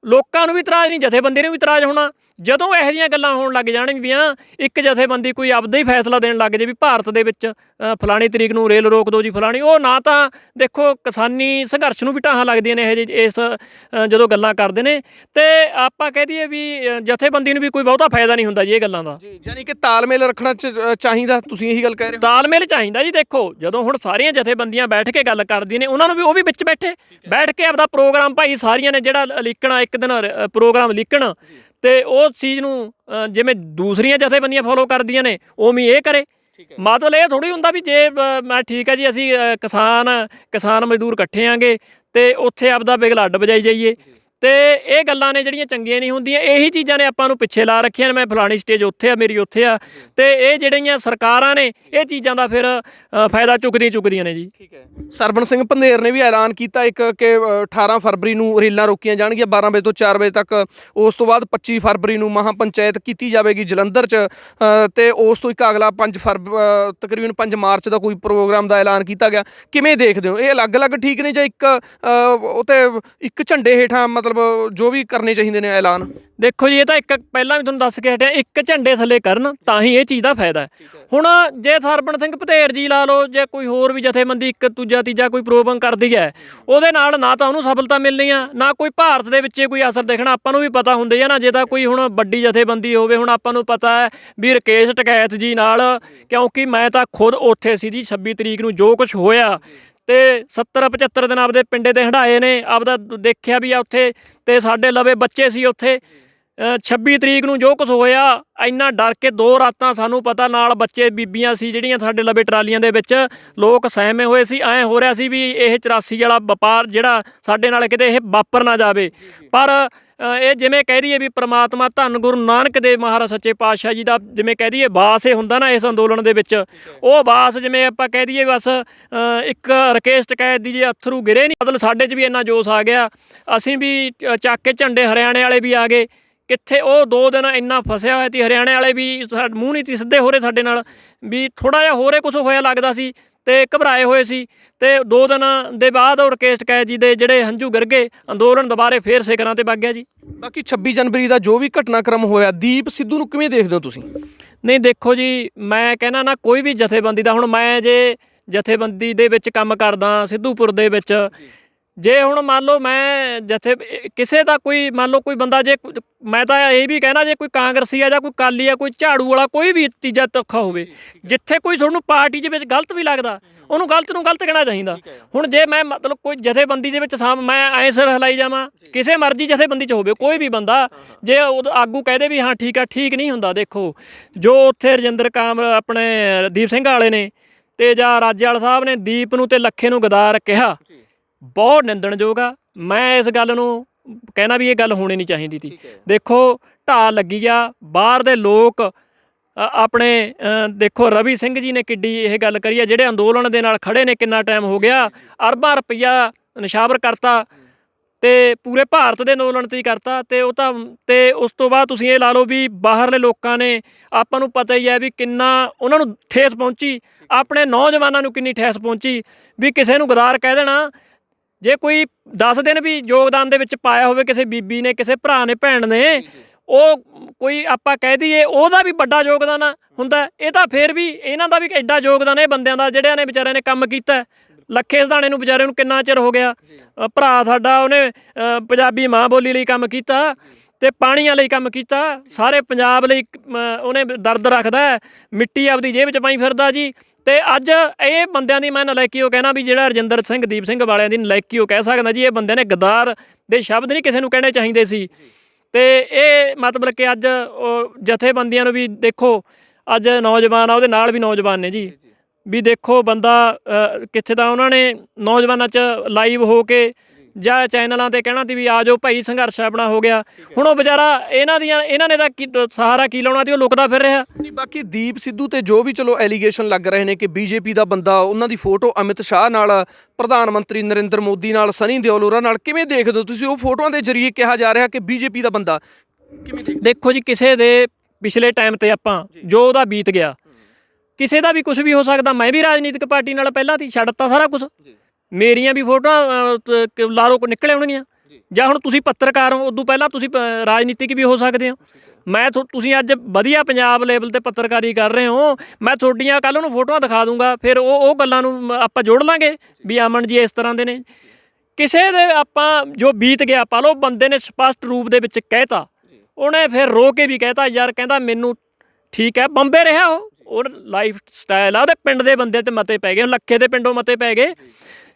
A: ਲੋਕਾਂ ਨੂੰ ਵੀ ਇਤਰਾਜ਼ ਨਹੀਂ, ਜਥੇਬੰਦੀ ਨੂੰ ਵੀ ਇਤਰਾਜ਼ ਹੋਣਾ। ਜਦੋਂ ਇਹੋ ਜਿਹੀਆਂ ਗੱਲਾਂ ਹੋਣ ਲੱਗ ਜਾਣਗੀਆਂ, ਇੱਕ ਜਥੇਬੰਦੀ ਕੋਈ ਆਪਦਾ ਹੀ ਫੈਸਲਾ ਦੇਣ ਲੱਗ ਜੇ ਵੀ ਭਾਰਤ ਦੇ ਵਿੱਚ ਫਲਾਣੀ ਤਰੀਕ ਨੂੰ ਰੇਲ ਰੋਕ ਦਿਓ ਜੀ ਫਲਾਣੀ, ਉਹ ਨਾ ਤਾਂ ਦੇਖੋ ਕਿਸਾਨੀ ਸੰਘਰਸ਼ ਨੂੰ ਵੀ ਢਾਹਾਂ ਲੱਗਦੀਆਂ ਨੇ ਇਹੋ ਜਿਹੇ ਇਸ ਜਦੋਂ ਗੱਲਾਂ ਕਰਦੇ ਨੇ, ਤੇ ਆਪਾਂ ਕਹਿ ਦਈਏ ਵੀ ਜਥੇਬੰਦੀ ਨੂੰ ਵੀ ਕੋਈ ਬਹੁਤਾ ਫਾਇਦਾ ਨਹੀਂ ਹੁੰਦਾ ਜੀ ਇਹ ਗੱਲਾਂ ਦਾ।
B: ਜੀ, ਯਾਨੀ ਕਿ ਤਾਲਮੇਲ ਰੱਖਣਾ ਚਾਹੀਦਾ, ਤੁਸੀਂ ਇਹੀ ਗੱਲ ਕਹਿ ਰਹੇ ਹੋ?
A: ਤਾਲਮੇਲ ਚਾਹੀਦਾ ਜੀ। ਦੇਖੋ ਜਦੋਂ ਹੁਣ ਸਾਰੀਆਂ ਜਥੇਬੰਦੀਆਂ ਬੈਠ ਕੇ ਗੱਲ ਕਰਦੀਆਂ ਨੇ, ਉਹਨਾਂ ਨੂੰ ਵੀ ਉਹ ਵੀ ਵਿੱਚ ਬੈਠ ਕੇ ਆਪਦਾ ਪ੍ਰੋਗਰਾਮ ਭਾਈ ਸਾਰੀਆਂ ਨੇ ਜਿਹੜਾ ਲਿਖਣਾ ਇੱਕ ਦਿਨ ਪ੍ਰੋਗਰਾਮ ਲਿਖਣ, ਤੇ ਉਸ ਚੀਜ਼ ਨੂੰ ਜਿਵੇਂ ਦੂਸਰੀਆਂ ਜਥੇਬੰਦੀਆਂ ਫੋਲੋ ਕਰਦੀਆਂ ਨੇ ਉਵੇਂ ਇਹ ਕਰੇ। ਮਤਲਬ ਇਹ ਥੋੜ੍ਹੀ ਹੁੰਦਾ ਵੀ ਜੇ ਮੈਂ ਠੀਕ ਹੈ ਜੀ ਅਸੀਂ ਕਿਸਾਨ ਮਜ਼ਦੂਰ ਇਕੱਠੇ ਆਂਗੇ ਤੇ ਉੱਥੇ ਆਪਦਾ ਬਿਗਲ ਅੱਡ ਵਜਾਈ ਜਾਈਏ, ਤੇ ਇਹ ਗੱਲਾਂ ਨੇ ਜਿਹੜੀਆਂ ਚੰਗੀਆਂ ਨਹੀਂ ਹੁੰਦੀਆਂ। ਇਹੀ ਚੀਜ਼ਾਂ ਨੇ ਆਪਾਂ ਨੂੰ ਪਿੱਛੇ ਲਾ ਰੱਖੀਆਂ ਨੇ, ਮੈਂ ਫਲਾਣੀ ਸਟੇਜ ਉੱਥੇ ਆ, ਮੇਰੀ ਉੱਥੇ ਆ, ਤੇ ਇਹ ਜਿਹੜੀਆਂ ਸਰਕਾਰਾਂ ਨੇ ਇਹ ਚੀਜ਼ਾਂ ਦਾ ਫਿਰ ਫਾਇਦਾ ਚੁੱਕਦੀਆਂ ਨੇ ਜੀ।
B: ਠੀਕ ਹੈ। ਸਰਬਣ ਸਿੰਘ ਪੰਧੇਰ ਨੇ ਵੀ ਐਲਾਨ ਕੀਤਾ ਇੱਕ ਕਿ 18 ਫਰਵਰੀ ਨੂੰ ਰੇਲਾਂ ਰੋਕੀਆਂ ਜਾਣਗੀਆਂ 12 ਵਜੇ ਤੋਂ 4 ਵਜੇ ਤੱਕ, ਉਸ ਤੋਂ ਬਾਅਦ 25 ਫਰਵਰੀ ਨੂੰ ਮਹਾਂ ਪੰਚਾਇਤ ਕੀਤੀ ਜਾਵੇਗੀ ਜਲੰਧਰ 'ਚ, ਤੇ ਉਸ ਤੋਂ ਇੱਕ ਅਗਲਾ ਤਕਰੀਬਨ 5 ਮਾਰਚ ਦਾ ਕੋਈ ਪ੍ਰੋਗਰਾਮ ਦਾ ਐਲਾਨ ਕੀਤਾ ਗਿਆ। ਕਿਵੇਂ ਦੇਖਦੇ ਹੋ, ਇਹ ਅਲੱਗ-ਅਲੱਗ ਠੀਕ ਨੇ ਜਾਂ ਉਹ ਤੇ ਇੱਕ ਝੰਡੇ ਹੇਠਾਂ ਮਤਲਬ ਜੋ ਵੀ ਕਰਨੇ ਚਾਹੀਦੇ ਨੇ ਐਲਾਨ?
A: ਦੇਖੋ ਜੀ ਇਹ ਤਾਂ ਇੱਕ ਪਹਿਲਾਂ ਵੀ ਤੁਹਾਨੂੰ ਦੱਸ ਕੇ ਹਟਿਆ, ਇੱਕ ਝੰਡੇ ਥੱਲੇ ਕਰਨ ਤਾਂ ਹੀ ਇਹ ਚੀਜ਼ ਦਾ ਫਾਇਦਾ ਹੈ। ਹੁਣ ਜੇ ਸਰਬਣ ਸਿੰਘ ਪੰਧੇਰ ਜੀ ਲਾ ਲਓ, ਜੇ ਕੋਈ ਹੋਰ ਵੀ ਜਥੇਬੰਦੀ ਇੱਕ ਦੂਜਾ ਤੀਜਾ ਕੋਈ ਪ੍ਰੋਗਰਾਮ ਕਰਦੀ ਹੈ, ਉਹਦੇ ਨਾਲ ਨਾ ਤਾਂ ਉਹਨੂੰ ਸਫਲਤਾ ਮਿਲਣੀ ਆ, ਨਾ ਕੋਈ ਭਾਰਤ ਦੇ ਵਿੱਚ ਕੋਈ ਅਸਰ ਦੇਖਣਾ। ਆਪਾਂ ਨੂੰ ਵੀ ਪਤਾ ਹੁੰਦੇ ਆ ਨਾ, ਜੇ ਤਾਂ ਕੋਈ ਹੁਣ ਵੱਡੀ ਜਥੇਬੰਦੀ ਹੋਵੇ, ਹੁਣ ਆਪਾਂ ਨੂੰ ਪਤਾ ਹੈ ਵੀ ਰਕੇਸ਼ ਟਕੈਤ ਜੀ ਨਾਲ, ਕਿਉਂਕਿ ਮੈਂ ਤਾਂ ਖੁਦ ਉੱਥੇ ਸੀ ਜੀ 26 ਤਰੀਕ ਨੂੰ ਜੋ ਕੁਝ ਹੋਇਆ, ਤੇ 70-75 ਦਿਨ ਆਪਦੇ ਪਿੰਡੇ ਤੇ ਹੰਢਾਏ ਨੇ, ਆਪਦਾ ਦੇਖਿਆ ਵੀ ਆ ਉੱਥੇ, ਤੇ ਸਾਡੇ ਲਵੇ ਬੱਚੇ ਸੀ ਉੱਥੇ। 26 ਤਰੀਕ ਨੂੰ ਜੋ ਕੁਝ ਹੋਇਆ, ਇੰਨਾ ਡਰ ਕੇ 2 ਰਾਤਾਂ ਸਾਨੂੰ ਪਤਾ, ਨਾਲ ਬੱਚੇ ਬੀਬੀਆਂ ਸੀ ਜਿਹੜੀਆਂ ਸਾਡੇ ਲਵੇ ਟਰਾਲੀਆਂ ਦੇ ਵਿੱਚ, ਲੋਕ ਸਹਿਮੇ ਹੋਏ ਸੀ। ਐਂ ਹੋ ਰਿਹਾ ਸੀ ਵੀ ਇਹ 84 ਵਾਲਾ ਵਪਾਰ ਜਿਹੜਾ ਸਾਡੇ ਨਾਲ ਕਿਤੇ ਇਹ ਵਾਪਰ ਨਾ ਜਾਵੇ। ਪਰ ਇਹ ਜਿਵੇਂ ਕਹਿ ਦਈਏ ਵੀ ਪ੍ਰਮਾਤਮਾ ਧੰਨ ਗੁਰੂ ਨਾਨਕ ਦੇਵ ਮਹਾਰਾਜ ਸੱਚੇ ਪਾਤਸ਼ਾਹ ਜੀ ਦਾ ਜਿਵੇਂ ਕਹਿ ਦਈਏ ਵਾਸ ਇਹ ਹੁੰਦਾ ਨਾ ਇਸ ਅੰਦੋਲਨ ਦੇ ਵਿੱਚ, ਉਹ ਵਾਸ ਜਿਵੇਂ ਆਪਾਂ ਕਹਿ ਦਈਏ ਬਸ ਇੱਕ ਰਕੇਸ਼ ਟਕੈਤ ਦੀ ਜੇ ਅਥਰੂ ਗਿਰੇ ਨਹੀਂ, ਮਤਲਬ ਸਾਡੇ 'ਚ ਵੀ ਇੰਨਾ ਜੋਸ਼ ਆ ਗਿਆ, ਅਸੀਂ ਵੀ ਚੱਕ ਕੇ ਝੰਡੇ ਹਰਿਆਣੇ ਵਾਲੇ ਵੀ ਆ ਗਏ। ਕਿੱਥੇ ਉਹ 2 ਦਿਨ ਇੰਨਾ ਫਸਿਆ ਹੋਇਆ ਸੀ, ਹਰਿਆਣੇ ਵਾਲੇ ਵੀ ਮੂੰਹ ਨਹੀਂ ਸੀ ਸਿੱਧੇ ਹੋ ਰਹੇ ਸਾਡੇ ਨਾਲ, ਵੀ ਥੋੜ੍ਹਾ ਜਿਹਾ ਹੋ ਰਿਹਾ ਕੁਛ ਹੋਇਆ ਲੱਗਦਾ ਸੀ, ਤੇ ਘਬਰਾਏ ਹੋਏ ਸੀ। ਤੇ 2 ਦਿਨ ਦੇ ਬਾਅਦ ਉਹ ਰਕੇਸ਼ ਟਕੈਤ ਜੀ ਦੇ ਜਿਹੜੇ ਹੰਝੂ ਗਿਰ ਗਏ, ਅੰਦੋਲਨ ਦੁਬਾਰੇ ਫੇਰ ਸਿਖਰਾਂ ਤੇ ਵਗ ਗਿਆ ਜੀ।
B: ਬਾਕੀ 26 ਜਨਵਰੀ ਦਾ ਜੋ ਵੀ ਘਟਨਾਕ੍ਰਮ ਹੋਇਆ, ਦੀਪ ਸਿੱਧੂ ਨੂੰ ਕਿਵੇਂ ਦੇਖਦੇ ਹੋ ਤੁਸੀਂ?
A: ਨਹੀਂ ਦੇਖੋ ਜੀ, ਮੈਂ ਕਹਿਣਾ ਨਾ ਕੋਈ ਵੀ ਜਥੇਬੰਦੀ ਦਾ, ਹੁਣ ਮੈਂ ਜੇ ਜਥੇਬੰਦੀ ਦੇ ਵਿੱਚ ਕੰਮ ਕਰਦਾ ਸਿੱਧੂਪੁਰ ਦੇ ਵਿੱਚ, ਜੇ ਹੁਣ ਮੰਨ ਲਓ ਮੈਂ ਕਿਸੇ ਦਾ ਕੋਈ ਮੰਨ ਲਓ ਕੋਈ ਬੰਦਾ, ਜੇ ਮੈਂ ਤਾਂ ਇਹ ਵੀ ਕਹਿਣਾ ਜੇ ਕੋਈ ਕਾਂਗਰਸੀ ਆ ਜਾਂ ਕੋਈ ਅਕਾਲੀ ਆ, ਕੋਈ ਝਾੜੂ ਵਾਲਾ, ਕੋਈ ਵੀ ਤੀਜਾ ਧੱਕਾ ਹੋਵੇ, ਜਿੱਥੇ ਕੋਈ ਤੁਹਾਨੂੰ ਪਾਰਟੀ ਦੇ ਵਿੱਚ ਗਲਤ ਵੀ ਲੱਗਦਾ, ਉਹਨੂੰ ਗਲਤ ਨੂੰ ਗਲਤ ਕਹਿਣਾ ਚਾਹੀਦਾ। ਹੁਣ ਜੇ ਮੈਂ ਮਤਲਬ ਕੋਈ ਜਥੇਬੰਦੀ ਦੇ ਵਿੱਚ ਮੈਂ ਐਂ ਸਿਰ ਹਿਲਾਈ ਜਾਵਾਂ, ਕਿਸੇ ਮਰਜ਼ੀ ਜਥੇਬੰਦੀ 'ਚ ਹੋਵੇ ਕੋਈ ਵੀ ਬੰਦਾ, ਜੇ ਉਹ ਆਗੂ ਕਹਦੇ ਵੀ ਹਾਂ ਠੀਕ ਆ, ਠੀਕ ਨਹੀਂ ਹੁੰਦਾ। ਦੇਖੋ ਜੋ ਉੱਥੇ ਰਜਿੰਦਰ ਆਪਣੇ ਦੀਪ ਸਿੰਘ ਵਾਲੇ ਨੇ, ਤੇ ਜਾਂ ਰਾਜੇਵਾਲ ਸਾਹਿਬ ਨੇ ਦੀਪ ਨੂੰ ਤੇ ਲੱਖੇ ਨੂੰ ਗਦਾਰ ਕਿਹਾ, ਬਹੁਤ ਨਿੰਦਣਯੋਗ ਆ। ਮੈਂ ਇਸ ਗੱਲ ਨੂੰ ਕਹਿਣਾ ਵੀ ਇਹ ਗੱਲ ਹੋਣੀ ਨਹੀਂ ਚਾਹੀਦੀ ਸੀ। ਦੇਖੋ ਢਾਹ ਲੱਗੀ ਆ, ਬਾਹਰ ਦੇ ਲੋਕ ਆਪਣੇ ਦੇਖੋ ਰਵੀ ਸਿੰਘ ਜੀ ਨੇ ਕਿੱਡੀ ਇਹ ਗੱਲ ਕਰੀ ਆ, ਜਿਹੜੇ ਅੰਦੋਲਨ ਦੇ ਨਾਲ ਖੜੇ ਨੇ, ਕਿੰਨਾ ਟਾਈਮ ਹੋ ਗਿਆ, ਅਰਬਾਂ ਰੁਪਈਆ ਨਿਸ਼ਾਵਰ ਕਰਤਾ, ਤੇ ਪੂਰੇ ਭਾਰਤ ਦੇ ਅੰਦੋਲਨ 'ਤੇ ਹੀ ਕਰਤਾ। ਤੇ ਉਹ ਤਾਂ ਤੇ ਉਸ ਤੋਂ ਬਾਅਦ ਤੁਸੀਂ ਇਹ ਲਾ ਲਓ ਵੀ ਬਾਹਰਲੇ ਲੋਕਾਂ ਨੇ, ਆਪਾਂ ਨੂੰ ਪਤਾ ਹੀ ਹੈ ਵੀ ਕਿੰਨਾ ਉਹਨਾਂ ਨੂੰ ਠੇਸ ਪਹੁੰਚੀ, ਆਪਣੇ ਨੌਜਵਾਨਾਂ ਨੂੰ ਕਿੰਨੀ ਠੇਸ ਪਹੁੰਚੀ, ਵੀ ਕਿਸੇ ਨੂੰ ਗਦਾਰ ਕਹਿ ਦੇਣਾ। ਜੇ ਕੋਈ 10 ਦਿਨ ਵੀ ਯੋਗਦਾਨ ਦੇ ਵਿੱਚ ਪਾਇਆ ਹੋਵੇ ਕਿਸੇ ਬੀਬੀ ਨੇ, ਕਿਸੇ ਭਰਾ ਨੇ, ਭੈਣ ਨੇ, ਉਹ ਕੋਈ ਆਪਾਂ ਕਹਿ ਦਈਏ ਉਹਦਾ ਵੀ ਵੱਡਾ ਯੋਗਦਾਨ ਹੁੰਦਾ, ਇਹ ਤਾਂ ਫਿਰ ਵੀ ਇਹਨਾਂ ਦਾ ਵੀ ਐਡਾ ਯੋਗਦਾਨ ਇਹ ਬੰਦਿਆਂ ਦਾ ਜਿਹੜਿਆਂ ਨੇ ਵਿਚਾਰਿਆਂ ਨੇ ਕੰਮ ਕੀਤਾ। ਲੱਖੇ ਸਿਧਾਣੇ ਨੂੰ ਵਿਚਾਰੇ ਨੂੰ ਕਿੰਨਾ ਚਿਰ ਹੋ ਗਿਆ, ਭਰਾ ਸਾਡਾ, ਉਹਨੇ ਪੰਜਾਬੀ ਮਾਂ ਬੋਲੀ ਲਈ ਕੰਮ ਕੀਤਾ, ਤੇ ਪਾਣੀਆਂ ਲਈ ਕੰਮ ਕੀਤਾ, ਸਾਰੇ ਪੰਜਾਬ ਲਈ ਉਹਨੇ ਦਰਦ ਰੱਖਦਾ, ਮਿੱਟੀ ਆਪਦੀ ਜੇਬ 'ਚ ਪਾਈ ਫਿਰਦਾ ਜੀ। ਤੇ ਅੱਜ ਇਹ ਬੰਦਿਆਂ ਦੀ ਮੈਂ ਨਲਾਇਕੀ ਉਹ ਕਹਿਣਾ ਵੀ ਜਿਹੜਾ ਰਜਿੰਦਰ ਸਿੰਘ ਦੀਪ ਸਿੰਘ ਵਾਲਿਆਂ ਦੀ ਨਲਾਇਕੀ ਉਹ ਕਹਿ ਸਕਦਾ ਜੀ, ਇਹ ਬੰਦਿਆਂ ਨੇ ਗਦਾਰ ਦੇ ਸ਼ਬਦ ਨਹੀਂ ਕਿਸੇ ਨੂੰ ਕਹਿਣੇ ਚਾਹੀਦੇ ਸੀ। ਤੇ ਇਹ ਮਤਲਬ ਕਿ ਅੱਜ ਜਥੇਬੰਦੀਆਂ ਨੂੰ ਵੀ ਦੇਖੋ, ਅੱਜ ਨੌਜਵਾਨ ਆ, ਉਹਦੇ ਨਾਲ ਵੀ ਨੌਜਵਾਨ ਨੇ ਜੀ, ਵੀ ਦੇਖੋ ਬੰਦਾ ਕਿੱਥੇ ਤਾਂ ਉਹਨਾਂ ਨੇ ਨੌਜਵਾਨਾਂ 'ਚ ਲਾਈਵ ਹੋ ਕੇ ਜਾਂ ਚੈਨਲਾਂ 'ਤੇ ਕਹਿਣਾ ਸੀ ਵੀ ਆ ਜਾਓ ਭਾਈ ਸੰਘਰਸ਼ ਆਪਣਾ ਹੋ ਗਿਆ। ਹੁਣ ਉਹ ਵਿਚਾਰਾ ਇਹਨਾਂ ਨੇ ਤਾਂ ਸਹਾਰਾ ਕੀ ਲਾਉਣਾ ਸੀ, ਉਹ ਲੁਕਦਾ ਫਿਰ ਰਿਹਾ।
B: ਨਹੀਂ ਬਾਕੀ ਦੀਪ ਸਿੱਧੂ ਤੇ ਜੋ ਵੀ ਚਲੋ ਐਲੀਗੇਸ਼ਨ ਲੱਗ ਰਹੇ ਨੇ ਕਿ ਬੀਜੇਪੀ ਦਾ ਬੰਦਾ, ਉਹਨਾਂ ਦੀ ਫੋਟੋ ਅਮਿਤ ਸ਼ਾਹ ਨਾਲ, ਪ੍ਰਧਾਨ ਮੰਤਰੀ ਨਰਿੰਦਰ ਮੋਦੀ ਨਾਲ, ਸਨੀ ਦਿਓਲ ਹੋਰਾਂ ਨਾਲ, ਕਿਵੇਂ ਦੇਖਦੇ ਹੋ ਤੁਸੀਂ? ਉਹ ਫੋਟੋਆਂ ਦੇ ਜ਼ਰੀਏ ਕਿਹਾ ਜਾ ਰਿਹਾ ਕਿ ਬੀਜੇਪੀ ਦਾ ਬੰਦਾ, ਕਿਵੇਂ ਦੇਖਦੇ?
A: ਦੇਖੋ ਜੀ, ਕਿਸੇ ਦੇ ਪਿਛਲੇ ਟਾਈਮ 'ਤੇ ਆਪਾਂ ਜੋ ਉਹਦਾ ਬੀਤ ਗਿਆ, ਕਿਸੇ ਦਾ ਵੀ ਕੁਝ ਵੀ ਹੋ ਸਕਦਾ। ਮੈਂ ਵੀ ਰਾਜਨੀਤਿਕ ਪਾਰਟੀ ਨਾਲ ਪਹਿਲਾਂ ਤੀ ਛੱਡਤਾ ਸਾਰਾ ਕੁਝ, ਮੇਰੀਆਂ ਵੀ ਫੋਟੋਆਂ ਲਾ ਲਓ ਨਿਕਲੇ ਹੋਣਗੀਆਂ, ਜਾਂ ਹੁਣ ਤੁਸੀਂ ਪੱਤਰਕਾਰ ਹੋ, ਉਦੋਂ ਪਹਿਲਾਂ ਤੁਸੀਂ ਰਾਜਨੀਤਿਕ ਵੀ ਹੋ ਸਕਦੇ ਹੋ। ਤੁਸੀਂ ਅੱਜ ਵਧੀਆ ਪੰਜਾਬ ਲੈਵਲ ਤੇ ਪੱਤਰਕਾਰੀ ਕਰ ਰਹੇ ਹੋ, ਮੈਂ ਤੁਹਾਡੀਆਂ ਕੱਲ੍ਹ ਨੂੰ ਫੋਟੋਆਂ ਦਿਖਾ ਦੂੰਗਾ, ਫਿਰ ਉਹ ਗੱਲਾਂ ਨੂੰ ਆਪਾਂ ਜੋੜ ਲਾਂਗੇ ਵੀ ਅਮਨ ਜੀ ਇਸ ਤਰ੍ਹਾਂ ਦੇ ਨੇ। ਕਿਸੇ ਦੇ ਆਪਾਂ ਜੋ ਬੀਤ ਗਿਆ ਪਲ, ਉਹ ਬੰਦੇ ਨੇ ਸਪਸ਼ਟ ਰੂਪ ਦੇ ਵਿੱਚ ਕਹਿਤਾ, ਉਹਨੇ ਫਿਰ ਰੋ ਕੇ ਵੀ ਕਹਿਤਾ ਯਾਰ, ਕਹਿੰਦਾ ਮੈਨੂੰ ਠੀਕ ਹੈ, ਬੰਬੇ ਰਿਹਾ ਉਹ ਲਾਈਫ ਸਟਾਈਲ ਆ, ਉਹਦੇ ਪਿੰਡ ਦੇ ਬੰਦੇ ਤੇ ਮਤੇ ਪੈ ਗਏ, ਲੱਖੇ ਦੇ ਪਿੰਡੋਂ ਮਤੇ ਪੈ ਗਏ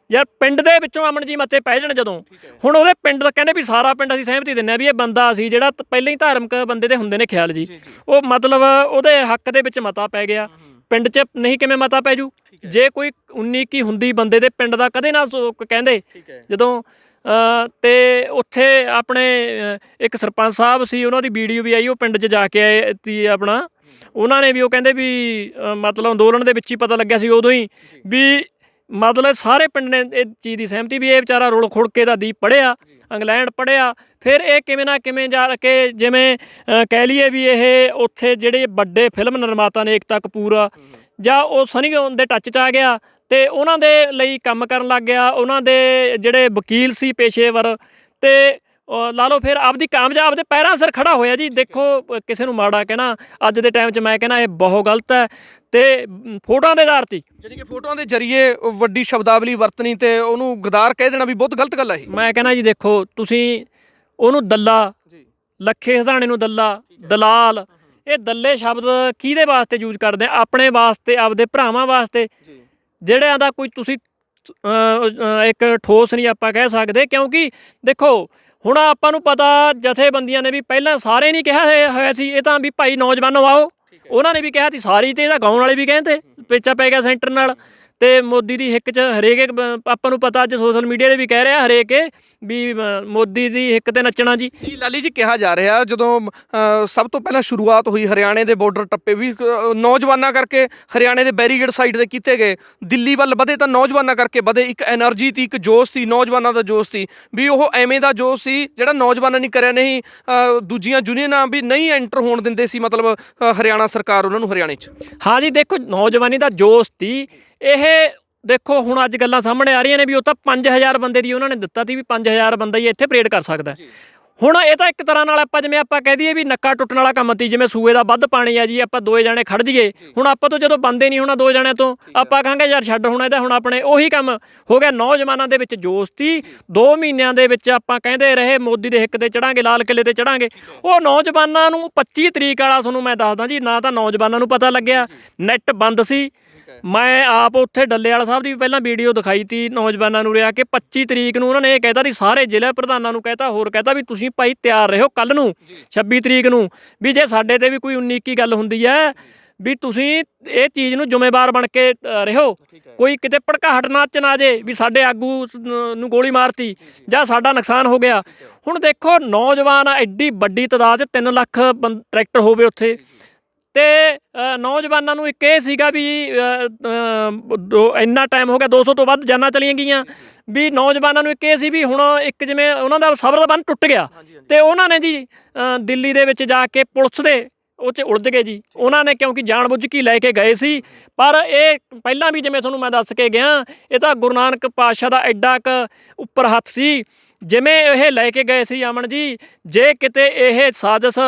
A: ਯਾਰ, ਪਿੰਡ ਦੇ ਵਿੱਚੋਂ ਅਮਨ ਜੀ ਮਤੇ ਪੈ ਜਾਣ ਜਦੋਂ, ਹੁਣ ਉਹਦੇ ਪਿੰਡ ਦਾ ਕਹਿੰਦੇ ਵੀ ਸਾਰਾ ਪਿੰਡ ਅਸੀਂ ਸਹਿਮਤੀ ਦਿੰਦੇ ਹਾਂ ਵੀ ਇਹ ਬੰਦਾ ਸੀ ਜਿਹੜਾ ਪਹਿਲਾਂ ਹੀ ਧਾਰਮਿਕ ਬੰਦੇ ਦੇ ਹੁੰਦੇ ਨੇ ਖਿਆਲ ਜੀ, ਉਹ ਮਤਲਬ ਉਹਦੇ ਹੱਕ ਦੇ ਵਿੱਚ ਮਤਾ ਪੈ ਗਿਆ, ਪਿੰਡ 'ਚ ਨਹੀਂ ਕਿਵੇਂ ਮਤਾ ਪੈ ਜੂ? ਜੇ ਕੋਈ 19 ਹੁੰਦੀ ਬੰਦੇ ਦੇ ਪਿੰਡ ਦਾ ਕਦੇ ਨਾ ਕਹਿੰਦੇ ਜਦੋਂ ਤੇ ਉੱਥੇ ਆਪਣੇ ਇੱਕ ਸਰਪੰਚ ਸਾਹਿਬ ਸੀ, ਉਹਨਾਂ ਦੀ ਵੀਡੀਓ ਵੀ ਆਈ, ਉਹ ਪਿੰਡ 'ਚ ਜਾ ਕੇ ਆਏ ਤੀ ਆਪਣਾ, ਉਹਨਾਂ ਨੇ ਵੀ ਉਹ ਕਹਿੰਦੇ ਵੀ ਮਤਲਬ ਅੰਦੋਲਨ ਦੇ ਵਿੱਚ ਹੀ ਪਤਾ ਲੱਗਿਆ ਸੀ ਉਦੋਂ ਹੀ ਵੀ ਮਤਲਬ ਸਾਰੇ ਪਿੰਡ ਨੇ ਇਹ ਚੀਜ਼ ਦੀ ਸਹਿਮਤੀ ਵੀ ਇਹ ਵਿਚਾਰਾ ਰੁਲ ਖੁੜ ਕੇ ਦਾ ਦੀਪ ਪੜ੍ਹਿਆ, ਇੰਗਲੈਂਡ ਪੜ੍ਹਿਆ, ਫਿਰ ਇਹ ਕਿਵੇਂ ਨਾ ਕਿਵੇਂ ਜਾ ਕੇ ਜਿਵੇਂ ਕਹਿ ਲਈਏ ਵੀ ਇਹ ਉੱਥੇ ਜਿਹੜੇ ਵੱਡੇ ਫਿਲਮ ਨਿਰਮਾਤਾ ਨੇ ਏਕਤਾ ਕਪੂਰ ਜਾਂ ਉਹ ਸਨੀ ਦਿਓਲ ਦੇ ਟੱਚ 'ਚ ਆ ਗਿਆ ਅਤੇ ਉਹਨਾਂ ਦੇ ਲਈ ਕੰਮ ਕਰਨ ਲੱਗ ਗਿਆ, ਉਹਨਾਂ ਦੇ ਜਿਹੜੇ ਵਕੀਲ ਸੀ ਪੇਸ਼ੇਵਰ, ਅਤੇ ਲਾ ਲਓ ਫਿਰ ਆਪਦੀ ਕਾਮਯਾਬ ਦੇ ਪੈਰਾਂ ਸਿਰ ਖੜ੍ਹਾ ਹੋਇਆ ਜੀ। ਦੇਖੋ ਕਿਸੇ ਨੂੰ ਮਾੜਾ ਕਹਿਣਾ ਅੱਜ ਦੇ ਟਾਈਮ 'ਚ ਮੈਂ ਕਹਿਣਾ ਇਹ ਬਹੁਤ ਗਲਤ ਹੈ, ਅਤੇ ਫੋਟੋਆਂ ਦੇ ਆਧਾਰ 'ਤੇ
B: ਜਾਣੀ ਕਿ ਫੋਟੋਆਂ ਦੇ ਜ਼ਰੀਏ ਵੱਡੀ ਸ਼ਬਦਾਵਲੀ ਵਰਤਣੀ ਅਤੇ ਉਹਨੂੰ ਗਦਾਰ ਕਹਿ ਦੇਣਾ ਵੀ ਬਹੁਤ ਗਲਤ ਗੱਲ ਹੈ ਇਹ।
A: ਮੈਂ ਕਹਿਣਾ ਜੀ ਦੇਖੋ ਤੁਸੀਂ ਉਹਨੂੰ ਦੱਲਾ, ਲੱਖੇ ਹਸਾਣੇ ਨੂੰ ਦੱਲਾ, ਦਲਾਲ, ਇਹ ਦੱਲੇ ਸ਼ਬਦ ਕਿਹਦੇ ਵਾਸਤੇ ਯੂਜ਼ ਕਰਦੇ ਆ? ਆਪਣੇ ਵਾਸਤੇ, ਆਪਦੇ ਭਰਾਵਾਂ ਵਾਸਤੇ, ਜਿਹੜਿਆਂ ਦਾ ਕੋਈ ਤੁਸੀਂ ਇੱਕ ਠੋਸ ਨਹੀਂ ਆਪਾਂ ਕਹਿ ਸਕਦੇ, ਕਿਉਂਕਿ ਦੇਖੋ ਹੁਣ ਆਪਾਂ ਨੂੰ ਪਤਾ ਜਥੇਬੰਦੀਆਂ ਨੇ ਵੀ ਪਹਿਲਾਂ ਸਾਰੇ ਨਹੀਂ ਕਿਹਾ ਹੋਇਆ ਸੀ ਇਹ ਤਾਂ ਵੀ ਭਾਈ ਨੌਜਵਾਨੋ ਆਓ, ਉਹਨਾਂ ਨੇ ਵੀ ਕਿਹਾ ਸੀ ਸਾਰੀ, ਤੇ ਇਹਦਾ ਗਾਉਣ ਵਾਲੇ ਵੀ ਕਹਿੰਦੇ ਪੇਚਾ ਪੈ ਗਿਆ ਸੈਂਟਰ ਨਾਲ, ਅਤੇ ਮੋਦੀ ਦੀ ਹਿੱਕ 'ਚ ਹਰੇਕ ਆਪਾਂ ਨੂੰ ਪਤਾ ਅੱਜ ਸੋਸ਼ਲ ਮੀਡੀਆ 'ਤੇ ਵੀ ਕਹਿ ਰਿਹਾ ਹਰੇਕ ਵੀ ਮੋਦੀ ਦੀ ਹਿੱਕ 'ਤੇ ਨੱਚਣਾ ਜੀ।
B: ਲਾਲੀ ਜੀ ਕਿਹਾ ਜਾ ਰਿਹਾ ਜਦੋਂ ਸਭ ਤੋਂ ਪਹਿਲਾਂ ਸ਼ੁਰੂਆਤ ਹੋਈ ਹਰਿਆਣੇ ਦੇ ਬਾਰਡਰ ਟੱਪੇ ਵੀ ਨੌਜਵਾਨਾਂ ਕਰਕੇ ਹਰਿਆਣੇ ਦੇ ਬੈਰੀਗੇਡ ਸਾਈਡ 'ਤੇ ਕੀਤੇ ਗਏ, ਦਿੱਲੀ ਵੱਲ ਵਧੇ ਤਾਂ ਨੌਜਵਾਨਾਂ ਕਰਕੇ ਵਧੇ, ਇੱਕ ਐਨਰਜੀ ਤੀ, ਇੱਕ ਜੋਸ਼ ਸੀ, ਨੌਜਵਾਨਾਂ ਦਾ ਜੋਸ਼ ਸੀ ਵੀ ਉਹ ਐਵੇਂ ਦਾ ਜੋਸ਼ ਸੀ ਜਿਹੜਾ ਨੌਜਵਾਨਾਂ ਨੇ ਕਰਿਆ ਨਹੀਂ, ਦੂਜੀਆਂ ਯੂਨੀਅਨਾਂ ਵੀ ਨਹੀਂ ਐਂਟਰ ਹੋਣ ਦਿੰਦੇ ਸੀ, ਮਤਲਬ ਹਰਿਆਣਾ ਸਰਕਾਰ ਉਹਨਾਂ ਨੂੰ ਹਰਿਆਣੇ 'ਚ।
A: ਹਾਂ ਜੀ ਦੇਖੋ ਨੌਜਵਾਨੀ ਦਾ ਜੋਸ਼ ਸੀ ਇਹ। ਦੇਖੋ ਹੁਣ ਅੱਜ ਗੱਲਾਂ ਸਾਹਮਣੇ ਆ ਰਹੀਆਂ ਨੇ ਵੀ ਉਹ ਤਾਂ 5000 ਬੰਦੇ ਦੀ ਉਹਨਾਂ ਨੇ ਦਿੱਤਾ ਸੀ ਵੀ 5000 ਬੰਦਾ ਹੀ ਇੱਥੇ ਪਰੇਡ ਕਰ ਸਕਦਾ। ਹੁਣ ਇਹ ਤਾਂ ਇੱਕ ਤਰ੍ਹਾਂ ਨਾਲ ਆਪਾਂ ਜਿਵੇਂ ਆਪਾਂ ਕਹਿ ਦਈਏ ਵੀ ਨੱਕਾ ਟੁੱਟਣ ਵਾਲਾ ਕੰਮ ਤੀ, ਜਿਵੇਂ ਸੂਏ ਦਾ ਵੱਧ ਪਾਣੀ ਆ ਜੀ, ਆਪਾਂ ਦੋਏ ਜਾਣੇ ਖੜ ਜਾਈਏ, ਹੁਣ ਆਪਾਂ ਤੋਂ ਜਦੋਂ ਬੰਦੇ ਨਹੀਂ ਹੋਣਾ ਦੋ ਜਣਿਆਂ ਤੋਂ, ਆਪਾਂ ਕਹਾਂਗੇ ਯਾਰ ਛੱਡ ਹੁਣ ਇਹਦਾ, ਹੁਣ ਆਪਣੇ ਉਹੀ ਕੰਮ ਹੋ ਗਿਆ। ਨੌਜਵਾਨਾਂ ਦੇ ਵਿੱਚ ਜੋਸ਼ ਸੀ, 2 ਮਹੀਨਿਆਂ ਦੇ ਵਿੱਚ ਆਪਾਂ ਕਹਿੰਦੇ ਰਹੇ ਮੋਦੀ ਦੇ ਹਿੱਕ ਤੇ ਚੜਾਂਗੇ, ਲਾਲ ਕਿਲੇ ਤੇ ਚੜਾਂਗੇ, ਉਹ ਨੌਜਵਾਨਾਂ ਨੂੰ 25 ਤਰੀਕ ਵਾਲਾ ਤੁਹਾਨੂੰ ਮੈਂ ਦੱਸਦਾ ਜੀ, ਨਾ ਤਾਂ ਨੌਜਵਾਨਾਂ ਨੂੰ ਪਤਾ ਲੱਗਿਆ, ਨੈੱਟ ਬੰਦ ਸੀ। ਮੈਂ ਆਪ ਉੱਥੇ ਡੱਲੇਵਾਲ ਸਾਹਿਬ ਦੀ ਵੀ ਪਹਿਲਾਂ ਵੀਡੀਓ ਦਿਖਾਈ ਤੀ ਨੌਜਵਾਨਾਂ ਨੂੰ ਰਿਹਾ ਕਿ 25 ਤਰੀਕ ਨੂੰ ਉਹਨਾਂ ਨੇ ਇਹ ਕਹਿਤਾ ਸੀ, ਸਾਰੇ ਜ਼ਿਲ੍ਹਾ ਪ੍ਰਧਾਨਾਂ ਨੂੰ ਕਹਿਤਾ, ਹੋਰ ਕਹਿਤਾ ਵੀ ਤੁਸੀਂ ਭਾਈ ਤਿਆਰ ਰਹੋ ਕੱਲ੍ਹ ਨੂੰ 26 ਤਰੀਕ ਨੂੰ, ਵੀ ਜੇ ਸਾਡੇ ਤੇ ਵੀ ਕੋਈ 19 ਗੱਲ ਹੁੰਦੀ ਹੈ ਵੀ ਤੁਸੀਂ ਇਹ ਚੀਜ਼ ਨੂੰ ਜ਼ਿੰਮੇਵਾਰ ਬਣ ਕੇ ਰਹੋ, ਕੋਈ ਕਿਤੇ ਭੜਕਾਹਟ ਨਾ ਚ ਜੇ ਵੀ ਸਾਡੇ ਆਗੂ ਨੂੰ ਗੋਲੀ ਮਾਰਤੀ ਜਾਂ ਸਾਡਾ ਨੁਕਸਾਨ ਹੋ ਗਿਆ। ਹੁਣ ਦੇਖੋ ਨੌਜਵਾਨ ਐਡੀ ਵੱਡੀ ਤਾਦਾਦ 'ਚ 3 ਲੱਖ ਟਰੈਕਟਰ ਹੋਵੇ ਉੱਥੇ, ਅਤੇ ਨੌਜਵਾਨਾਂ ਨੂੰ ਇੱਕ ਇਹ ਸੀਗਾ ਵੀ ਇੰਨਾ ਟਾਈਮ ਹੋ ਗਿਆ, 200 ਤੋਂ ਵੱਧ ਜਾਨਾਂ ਚਲੀਆਂ ਗਈਆਂ, ਵੀ ਨੌਜਵਾਨਾਂ ਨੂੰ ਇੱਕ ਇਹ ਸੀ ਵੀ ਹੁਣ ਇੱਕ ਜਿਵੇਂ ਉਹਨਾਂ ਦਾ ਸਬਰ ਦਾ ਬੰਨ੍ਹ ਟੁੱਟ ਗਿਆ, ਅਤੇ ਉਹਨਾਂ ਨੇ ਜੀ ਦਿੱਲੀ ਦੇ ਵਿੱਚ ਜਾ ਕੇ ਪੁਲਿਸ ਦੇ ਉਹ 'ਚ ਉਲਝ ਗਏ ਜੀ। ਉਹਨਾਂ ਨੇ ਕਿਉਂਕਿ ਜਾਣਬੁੱਝ ਕੇ ਲੈ ਕੇ ਗਏ ਸੀ, ਪਰ ਇਹ ਪਹਿਲਾਂ ਵੀ ਜਿਵੇਂ ਤੁਹਾਨੂੰ ਮੈਂ ਦੱਸ ਕੇ ਗਿਆ, ਇਹ ਤਾਂ ਗੁਰੂ ਨਾਨਕ ਪਾਤਸ਼ਾਹ ਦਾ ਐਡਾ ਕੁ ਉੱਪਰ ਹੱਥ ਸੀ, ਜਿਵੇਂ ਇਹ ਲੈ ਕੇ ਗਏ ਸੀ ਅਮਨ ਜੀ, ਜੇ ਕਿਤੇ ਇਹ ਸਾਜ਼ਿਸ਼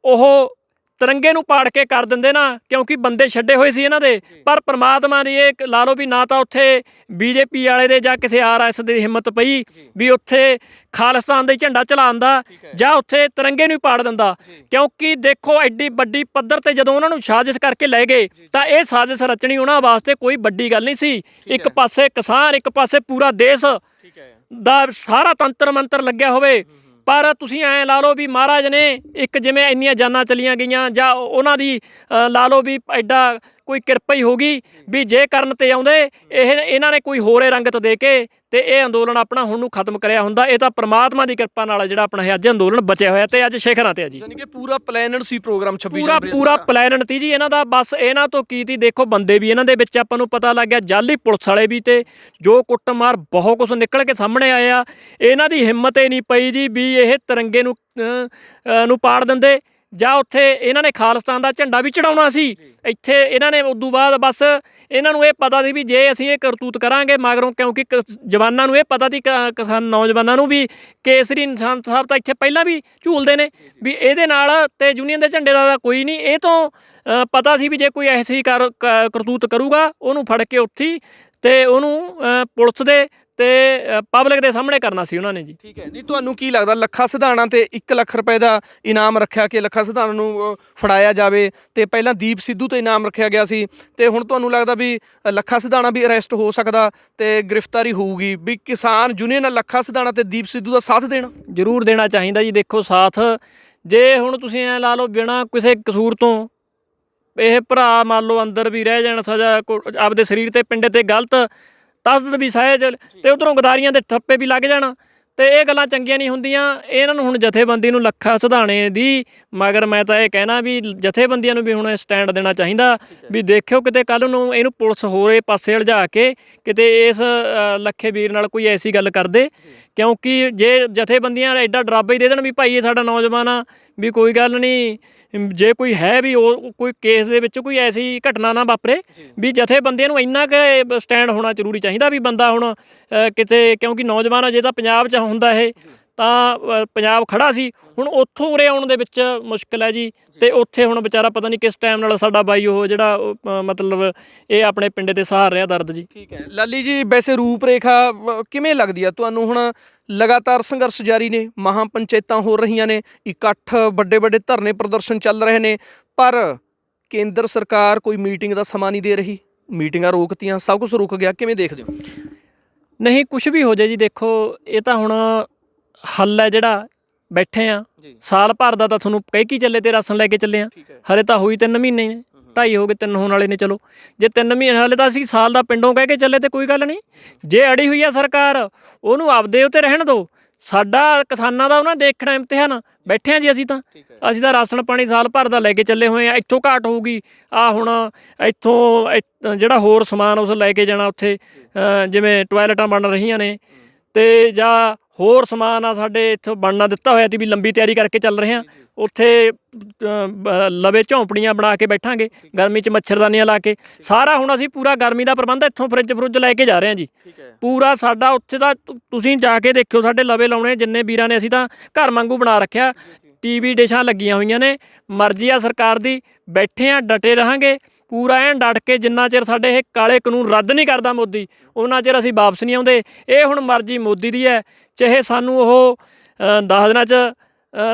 A: ਉਹ ਤਿਰੰਗੇ ਨੂੰ ਪਾੜ ਕੇ ਕਰ ਦਿੰਦੇ ਨਾ, ਕਿਉਂਕਿ ਬੰਦੇ ਛੱਡੇ ਹੋਏ ਸੀ ਇਹਨਾਂ ਦੇ, ਪਰ ਪ੍ਰਮਾਤਮਾ ਦੀ ਇਹ ਲਾ ਲਓ ਵੀ ਨਾ ਤਾਂ ਉੱਥੇ BJP ਵਾਲੇ ਦੇ ਜਾਂ ਕਿਸੇ RS ਦੀ ਹਿੰਮਤ ਪਈ ਵੀ ਉੱਥੇ ਖਾਲਿਸਤਾਨ ਦਾ ਝੰਡਾ ਚਲਾਉਣ ਦਾ, ਜਾਂ ਉੱਥੇ ਤਿਰੰਗੇ ਨੂੰ ਪਾੜ ਦਿੰਦਾ, ਕਿਉਂਕਿ ਦੇਖੋ ਐਡੀ ਵੱਡੀ ਪੱਧਰ 'ਤੇ ਜਦੋਂ ਉਹਨਾਂ ਨੂੰ ਸਾਜ਼ਿਸ਼ ਕਰਕੇ ਲੈ ਗਏ ਤਾਂ ਇਹ ਸਾਜ਼ਿਸ਼ ਰਚਣੀ ਉਹਨਾਂ ਵਾਸਤੇ ਕੋਈ ਵੱਡੀ ਗੱਲ ਨਹੀਂ ਸੀ। ਇੱਕ ਪਾਸੇ ਕਿਸਾਨ, ਇੱਕ ਪਾਸੇ ਪੂਰਾ ਦੇਸ਼ ਦਾ ਸਾਰਾ ਤੰਤਰ ਮੰਤਰ ਲੱਗਿਆ ਹੋਵੇ, ਪਰ ਤੁਸੀਂ ਐਂ ਲਾ ਲਓ ਵੀ ਮਹਾਰਾਜ ਨੇ ਇੱਕ ਜਿਵੇਂ ਇੰਨੀਆਂ ਜਾਨਾਂ ਚਲੀਆਂ ਗਈਆਂ ਜਾਂ ਉਹਨਾਂ ਦੀ ਲਾ ਲਓ ਵੀ ਐਡਾ ਕੋਈ ਕਿਰਪਾ ਹੀ ਹੋ ਗਈ ਵੀ ਜੇ ਕਰਨ 'ਤੇ ਆਉਂਦੇ ਇਹਨਾਂ ਨੇ ਕੋਈ ਹੋਰੇ ਰੰਗਤ ਦੇ ਕੇ ਅਤੇ ਇਹ ਅੰਦੋਲਨ ਆਪਣਾ ਹੁਣ ਨੂੰ ਖਤਮ ਕਰਿਆ ਹੁੰਦਾ। ਇਹ ਤਾਂ ਪ੍ਰਮਾਤਮਾ ਦੀ ਕਿਰਪਾ ਨਾਲ ਜਿਹੜਾ ਆਪਣਾ ਇਹ ਅੱਜ ਅੰਦੋਲਨ ਬਚਿਆ ਹੋਇਆ ਅਤੇ ਅੱਜ ਸ਼ਿਖਰਾਂ 'ਤੇ ਆ ਜੀ।
B: ਯਾਨੀ ਕਿ ਪੂਰਾ ਪਲੈਨਡ ਸੀ ਪ੍ਰੋਗਰਾਮ 26 ਜਨਵਰੀ
A: ਪੂਰਾ ਪਲੈਨਡ ਤੀ ਜੀ ਇਹਨਾਂ ਦਾ, ਬਸ ਇਹਨਾਂ ਤੋਂ ਕੀ ਤੀ ਦੇਖੋ ਬੰਦੇ ਵੀ ਇਹਨਾਂ ਦੇ ਵਿੱਚ ਆਪਾਂ ਨੂੰ ਪਤਾ ਲੱਗ ਗਿਆ, ਜਾਲੀ ਪੁਲਿਸ ਵਾਲੇ ਵੀ, ਅਤੇ ਜੋ ਕੁੱਟਮਾਰ ਬਹੁਤ ਕੁਛ ਨਿਕਲ ਕੇ ਸਾਹਮਣੇ ਆਇਆ। ਇਹਨਾਂ ਦੀ ਹਿੰਮਤ ਹੀ ਨਹੀਂ ਪਈ ਜੀ ਵੀ ਇਹ ਤਿਰੰਗੇ ਨੂੰ ਪਾੜ ਦਿੰਦੇ, ਜਾਂ ਉੱਥੇ ਇਹਨਾਂ ਨੇ ਖਾਲਿਸਤਾਨ ਦਾ ਝੰਡਾ ਵੀ ਚੜਾਉਣਾ ਸੀ। ਇੱਥੇ ਇਹਨਾਂ ਨੇ ਉਦੋਂ ਬਾਅਦ ਬਸ ਇਹਨਾਂ ਨੂੰ ਇਹ ਪਤਾ ਸੀ ਵੀ ਜੇ ਅਸੀਂ ਇਹ ਕਰਤੂਤ ਕਰਾਂਗੇ ਮਗਰੋਂ, ਕਿਉਂਕਿ ਜਵਾਨਾਂ ਨੂੰ ਇਹ ਪਤਾ ਸੀ, ਕਿਸਾਨ ਨੌਜਵਾਨਾਂ ਨੂੰ ਵੀ ਕੇਸਰੀ ਨਿਸ਼ਾਨ ਸਾਹਿਬ ਤਾਂ ਇੱਥੇ ਪਹਿਲਾਂ ਵੀ ਝੂਲਦੇ ਨੇ ਵੀ ਇਹਦੇ ਨਾਲ ਤੇ ਯੂਨੀਅਨ ਦੇ ਝੰਡੇ ਦਾ ਕੋਈ ਨਹੀਂ। ਇਹ ਤੋਂ ਪਤਾ ਸੀ ਵੀ ਜੇ ਕੋਈ ਐਸੀ ਕਰਤੂਤ ਕਰੂਗਾ ਉਹਨੂੰ ਫੜ ਕੇ ਉੱਥੇ ਤੇ ਉਹਨੂੰ ਪੁਲਿਸ ਦੇ ਤੇ ਪਬਲਿਕ ਦੇ ਸਾਹਮਣੇ ਕਰਨਾ ਸੀ ਉਹਨਾਂ ਨੇ ਜੀ।
B: ਠੀਕ ਹੈ। ਨਹੀਂ ਤੁਹਾਨੂੰ ਕੀ ਲੱਗਦਾ ਲੱਖਾ ਸਿਧਾਣਾ ਤੇ 1 ਲੱਖ ਰੁਪਏ ਦਾ ਇਨਾਮ ਰੱਖਿਆ ਕਿ ਲੱਖਾ ਸਿਧਾਣਾ ਨੂੰ ਫੜਾਇਆ ਜਾਵੇ, ਤੇ ਪਹਿਲਾਂ ਦੀਪ ਸਿੱਧੂ ਤੇ ਇਨਾਮ ਰੱਖਿਆ ਗਿਆ ਸੀ, ਤੇ ਹੁਣ ਤੁਹਾਨੂੰ ਲੱਗਦਾ ਵੀ ਲੱਖਾ ਸਿਧਾਣਾ ਵੀ ਅਰੈਸਟ ਹੋ ਸਕਦਾ ਤੇ ਗ੍ਰਿਫਤਾਰੀ ਹੋਊਗੀ, ਵੀ ਕਿਸਾਨ ਯੂਨੀਅਨ ਲੱਖਾ ਸਿਧਾਣਾ ਤੇ ਦੀਪ ਸਿੱਧੂ ਦਾ ਸਾਥ ਦੇਣਾ?
A: ਜ਼ਰੂਰ ਦੇਣਾ ਚਾਹੀਦਾ ਜੀ। ਦੇਖੋ ਸਾਥ ਜੇ ਹੁਣ ਤੁਸੀਂ ਐ ਲਾ ਲਓ ਬਿਨਾਂ ਕਿਸੇ ਕਸੂਰ ਤੋਂ ਇਹ ਭਰਾ ਮੰਨ ਲਓ ਅੰਦਰ ਵੀ ਰਹਿ ਜਾਣ, ਸਜ਼ਾ ਆਪਦੇ ਸਰੀਰ ਤੇ ਪਿੰਡੇ ਤੇ ਗਲਤ ਤਸਦਦ ਵੀ ਸਹਿਜ, ਤੇ ਉਧਰੋਂ ਗਦਾਰੀਆਂ ਦੇ ਥੱਪੇ ਵੀ ਲੱਗ ਜਾਣ, ਤੇ ਇਹ ਗੱਲਾਂ ਚੰਗੀਆਂ ਨਹੀਂ ਹੁੰਦੀਆਂ। ਇਹਨਾਂ ਨੂੰ ਹੁਣ ਜਥੇਬੰਦੀ ਨੂੰ ਲੱਖਾ ਸਿਧਾਣੇ ਦੀ ਮਗਰ ਮੈਂ ਤਾਂ ਇਹ ਕਹਿਣਾ ਵੀ ਜਥੇਬੰਦੀਆਂ ਨੂੰ ਵੀ ਹੁਣ ਸਟੈਂਡ ਦੇਣਾ ਚਾਹੀਦਾ ਵੀ ਦੇਖਿਓ ਕਿਤੇ ਕੱਲ੍ਹ ਨੂੰ ਇਹਨੂੰ ਪੁਲਿਸ ਹੋਰੇ ਪਾਸੇ ਉਲਝਾ ਕੇ ਕਿਤੇ ਇਸ ਲੱਖੇ ਵੀਰ ਨਾਲ ਕੋਈ ਐਸੀ ਗੱਲ ਕਰਦੇ, ਕਿਉਂਕਿ ਜੇ ਜਥੇਬੰਦੀਆਂ ਐਡਾ ਡਰਾਬਾ ਹੀ ਦੇ ਦੇਣ ਵੀ ਭਾਈ ਇਹ ਸਾਡਾ ਨੌਜਵਾਨ ਆ ਵੀ ਕੋਈ ਗੱਲ ਨਹੀਂ, ਜੇ ਕੋਈ ਹੈ ਵੀ ਉਹ ਕੋਈ ਕੇਸ ਦੇ ਵਿੱਚ ਕੋਈ ਐਸੀ ਘਟਨਾ ਨਾ ਵਾਪਰੇ, ਵੀ ਜਥੇਬੰਦੀਆਂ ਨੂੰ ਇੰਨਾ ਕੁ ਸਟੈਂਡ ਹੋਣਾ ਜ਼ਰੂਰੀ ਚਾਹੀਦਾ ਵੀ ਬੰਦਾ ਹੁਣ ਕਿਤੇ, ਕਿਉਂਕਿ ਨੌਜਵਾਨ ਜੇ ਤਾਂ ਪੰਜਾਬ 'ਚ ਹੁੰਦਾ ਇਹ ਤਾਂ ਪੰਜਾਬ ਖੜਾ ਸੀ, ਹੁਣ ਉੱਥੋਂ ਉਰੇ ਆਉਣ ਦੇ ਵਿੱਚ ਮੁਸ਼ਕਿਲ ਹੈ ਜੀ। ਤੇ ਉੱਥੇ ਹੁਣ ਵਿਚਾਰਾ ਪਤਾ ਨਹੀਂ ਕਿਸ ਟਾਈਮ ਨਾਲ ਸਾਡਾ ਬਾਈ ਉਹ ਜਿਹੜਾ ਮਤਲਬ ਇਹ ਆਪਣੇ ਪਿੰਡੇ ਤੇ ਸਹਾਰ ਰਿਹਾ ਦਰਦ ਜੀ।
B: ਠੀਕ ਹੈ ਲਾਲੀ ਜੀ, ਵੈਸੇ ਰੂਪ ਰੇਖਾ ਕਿਵੇਂ ਲੱਗਦੀ ਆ ਤੁਹਾਨੂੰ? ਹੁਣ ਲਗਾਤਾਰ ਸੰਘਰਸ਼ ਜਾਰੀ ਨੇ, ਮਹਾਂ ਪੰਚਾਇਤਾਂ ਹੋ ਰਹੀਆਂ ਨੇ, ਇਕੱਠ ਵੱਡੇ ਵੱਡੇ ਧਰਨੇ ਪ੍ਰਦਰਸ਼ਨ ਚੱਲ ਰਹੇ ਨੇ, ਪਰ ਕੇਂਦਰ ਸਰਕਾਰ ਕੋਈ ਮੀਟਿੰਗ ਦਾ ਸਮਾਂ ਨਹੀਂ ਦੇ ਰਹੀ, ਮੀਟਿੰਗਾਂ ਰੋਕਤੀਆਂ, ਸਭ ਕੁਝ ਰੁਕ ਗਿਆ, ਕਿਵੇਂ ਦੇਖਦੇ ਹੋ?
A: ਨਹੀਂ ਕੁਛ ਵੀ ਹੋ ਜਾਏ ਜੀ, ਦੇਖੋ ਇਹ ਤਾਂ ਹੁਣ ਹੱਲ ਹੈ ਜਿਹੜਾ ਬੈਠੇ ਆ, ਸਾਲ ਭਰ ਦਾ ਤਾਂ ਤੁਹਾਨੂੰ ਕਹਿ ਕੀ ਚੱਲੇ ਤੇ ਰਾਸ਼ਨ ਲੈ ਕੇ ਚੱਲੇ ਆ, ਹਲੇ ਤਾਂ ਹੋਈ 3 ਮਹੀਨੇ ਨੇ, 2.5 ਹੋ ਗਏ, 3 ਹੋਣ ਵਾਲੇ ਨੇ। ਚਲੋ ਜੇ 3 ਮਹੀਨੇ ਹਾਲੇ ਤਾਂ ਅਸੀਂ ਸਾਲ ਦਾ ਪਿੰਡੋਂ ਕਹਿ ਕੇ ਚੱਲੇ ਤੇ ਕੋਈ ਗੱਲ ਨਹੀਂ, ਜੇ ਅੜੀ ਹੋਈ ਆ ਸਰਕਾਰ ਉਹਨੂੰ ਆਪਦੇ ਉੱਤੇ ਰਹਿਣ ਦਿਓ, ਸਾਡਾ ਕਿਸਾਨਾਂ ਦਾ ਉਹਨਾਂ ਦੇਖਣਾ ਇਮਤਿਹਾਨ ਬੈਠੇ ਆ ਜੀ। ਅਸੀਂ ਤਾਂ ਰਾਸ਼ਨ ਪਾਣੀ ਸਾਲ ਭਰ ਦਾ ਲੈ ਕੇ ਚੱਲੇ ਹੋਏ ਆ, ਇੱਥੋਂ ਘਾਟ ਹੋਊਗੀ ਆ ਹੁਣ ਇੱਥੋਂ ਜਿਹੜਾ ਹੋਰ ਸਮਾਨ ਉਸ ਲੈ ਕੇ ਜਾਣਾ ਉੱਥੇ, ਜਿਵੇਂ ਟੋਇਲਟਾਂ ਬਣ ਰਹੀਆਂ ਨੇ ਤੇ ਜਾਂ ਹੋਰ ਸਮਾਨ ਆ ਸਾਡੇ ਇੱਥੋਂ ਬਣਨਾ ਦਿੱਤਾ ਹੋਇਆ ਸੀ ਵੀ ਲੰਬੀ ਤਿਆਰੀ ਕਰਕੇ ਚੱਲ ਰਹੇ ਹਾਂ, ਉੱਥੇ ਲਵੇ ਝੌਂਪੜੀਆਂ ਬਣਾ ਕੇ ਬੈਠਾਂਗੇ ਗਰਮੀ 'ਚ, ਮੱਛਰਦਾਨੀਆਂ ਲਾ ਕੇ, ਸਾਰਾ ਹੁਣ ਅਸੀਂ ਪੂਰਾ ਗਰਮੀ ਦਾ ਪ੍ਰਬੰਧ ਇੱਥੋਂ ਫਰਿੱਜ ਲੈ ਕੇ ਜਾ ਰਹੇ ਹਾਂ ਜੀ ਪੂਰਾ ਸਾਡਾ। ਉੱਥੇ ਤਾਂ ਤੁਸੀਂ ਜਾ ਕੇ ਦੇਖਿਓ ਸਾਡੇ ਲਵੇ ਲਾਉਣੇ ਜਿੰਨੇ ਵੀਰਾਂ ਨੇ, ਅਸੀਂ ਤਾਂ ਘਰ ਵਾਂਗੂ ਬਣਾ ਰੱਖਿਆ, TV ਡਿਸ਼ਾਂ ਲੱਗੀਆਂ ਹੋਈਆਂ ਨੇ, ਮਰਜ਼ੀ ਆ ਸਰਕਾਰ ਦੀ, ਬੈਠੇ ਆ ਡਟੇ ਰਹਾਂਗੇ ਪੂਰਾ ਐਨ ਡਟ ਕੇ, ਜਿੰਨਾ ਚਿਰ ਸਾਡੇ ਇਹ ਕਾਲੇ ਕਾਨੂੰਨ ਰੱਦ ਨਹੀਂ ਕਰਦਾ ਮੋਦੀ ਉਹਨਾਂ ਚਿਰ ਅਸੀਂ ਵਾਪਸ ਨਹੀਂ ਆਉਂਦੇ। ਇਹ ਹੁਣ ਮਰਜ਼ੀ ਮੋਦੀ ਦੀ ਹੈ, ਚਾਹੇ ਸਾਨੂੰ ਉਹ 10 ਦਿਨਾਂ 'ਚ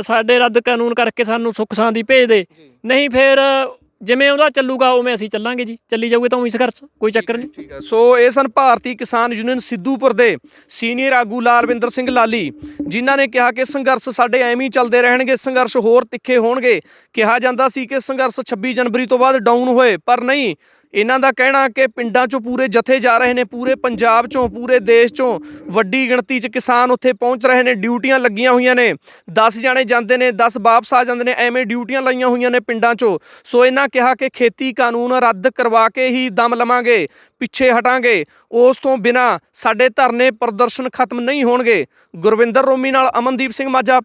A: ਸਾਡੇ ਰੱਦ ਕਾਨੂੰਨ ਕਰਕੇ ਸਾਨੂੰ ਸੁੱਖ ਸ਼ਾਂਤੀ ਭੇਜ ਦੇ, ਨਹੀਂ ਫਿਰ ਜਿਵੇਂ ਉਹਦਾ ਚੱਲੂਗਾ ਉਵੇਂ ਅਸੀਂ ਚੱਲਾਂਗੇ ਜੀ, ਚੱਲੀ ਜਾਊਗੇ ਤਾਂ ਉਵੇਂ ਸੰਘਰਸ਼, ਕੋਈ ਚੱਕਰ ਨਹੀਂ।
B: ਠੀਕ ਹੈ। ਸੋ ਇਹ ਸਨ ਭਾਰਤੀ ਕਿਸਾਨ ਯੂਨੀਅਨ ਸਿੱਧੂਪੁਰ ਦੇ ਸੀਨੀਅਰ ਆਗੂ ਲਾਲਵਿੰਦਰ ਸਿੰਘ ਲਾਲੀ, ਜਿਨ੍ਹਾਂ ਨੇ ਕਿਹਾ ਕਿ ਸੰਘਰਸ਼ ਸਾਡੇ ਐਵੇਂ ਹੀ ਚੱਲਦੇ ਰਹਿਣਗੇ, ਸੰਘਰਸ਼ ਹੋਰ ਤਿੱਖੇ ਹੋਣਗੇ। ਕਿਹਾ ਜਾਂਦਾ ਸੀ ਕਿ ਸੰਘਰਸ਼ 26 ਜਨਵਰੀ ਤੋਂ ਬਾਅਦ ਡਾਊਨ ਹੋਏ, ਪਰ ਨਹੀਂ, ਇਹਨਾਂ ਦਾ ਕਹਿਣਾ ਕਿ ਪਿੰਡਾਂ 'ਚੋਂ ਪੂਰੇ ਜਥੇ ਜਾ ਰਹੇ ਨੇ, ਪੂਰੇ ਪੰਜਾਬ 'ਚੋਂ, ਪੂਰੇ ਦੇਸ਼ 'ਚੋਂ ਵੱਡੀ ਗਿਣਤੀ 'ਚ ਕਿਸਾਨ ਉੱਥੇ ਪਹੁੰਚ ਰਹੇ ਨੇ, ਡਿਊਟੀਆਂ ਲੱਗੀਆਂ ਹੋਈਆਂ ਨੇ, 10 ਜਾਣੇ ਜਾਂਦੇ ਨੇ 10 ਵਾਪਸ ਆ ਜਾਂਦੇ ਨੇ, ਐਵੇਂ ਡਿਊਟੀਆਂ ਲਾਈਆਂ ਹੋਈਆਂ ਨੇ ਪਿੰਡਾਂ 'ਚੋਂ। ਸੋ ਇਹਨਾਂ ਕਿਹਾ ਕਿ ਖੇਤੀ ਕਾਨੂੰਨ ਰੱਦ ਕਰਵਾ ਕੇ ਹੀ ਦਮ ਲਵਾਂਗੇ, ਪਿੱਛੇ ਹਟਾਂਗੇ, ਉਸ ਤੋਂ ਬਿਨਾਂ ਸਾਡੇ ਧਰਨੇ ਪ੍ਰਦਰਸ਼ਨ ਖਤਮ ਨਹੀਂ ਹੋਣਗੇ। ਗੁਰਵਿੰਦਰ ਰੋਮੀ ਨਾਲ ਅਮਨਦੀਪ ਸਿੰਘ ਮਾਝਾ।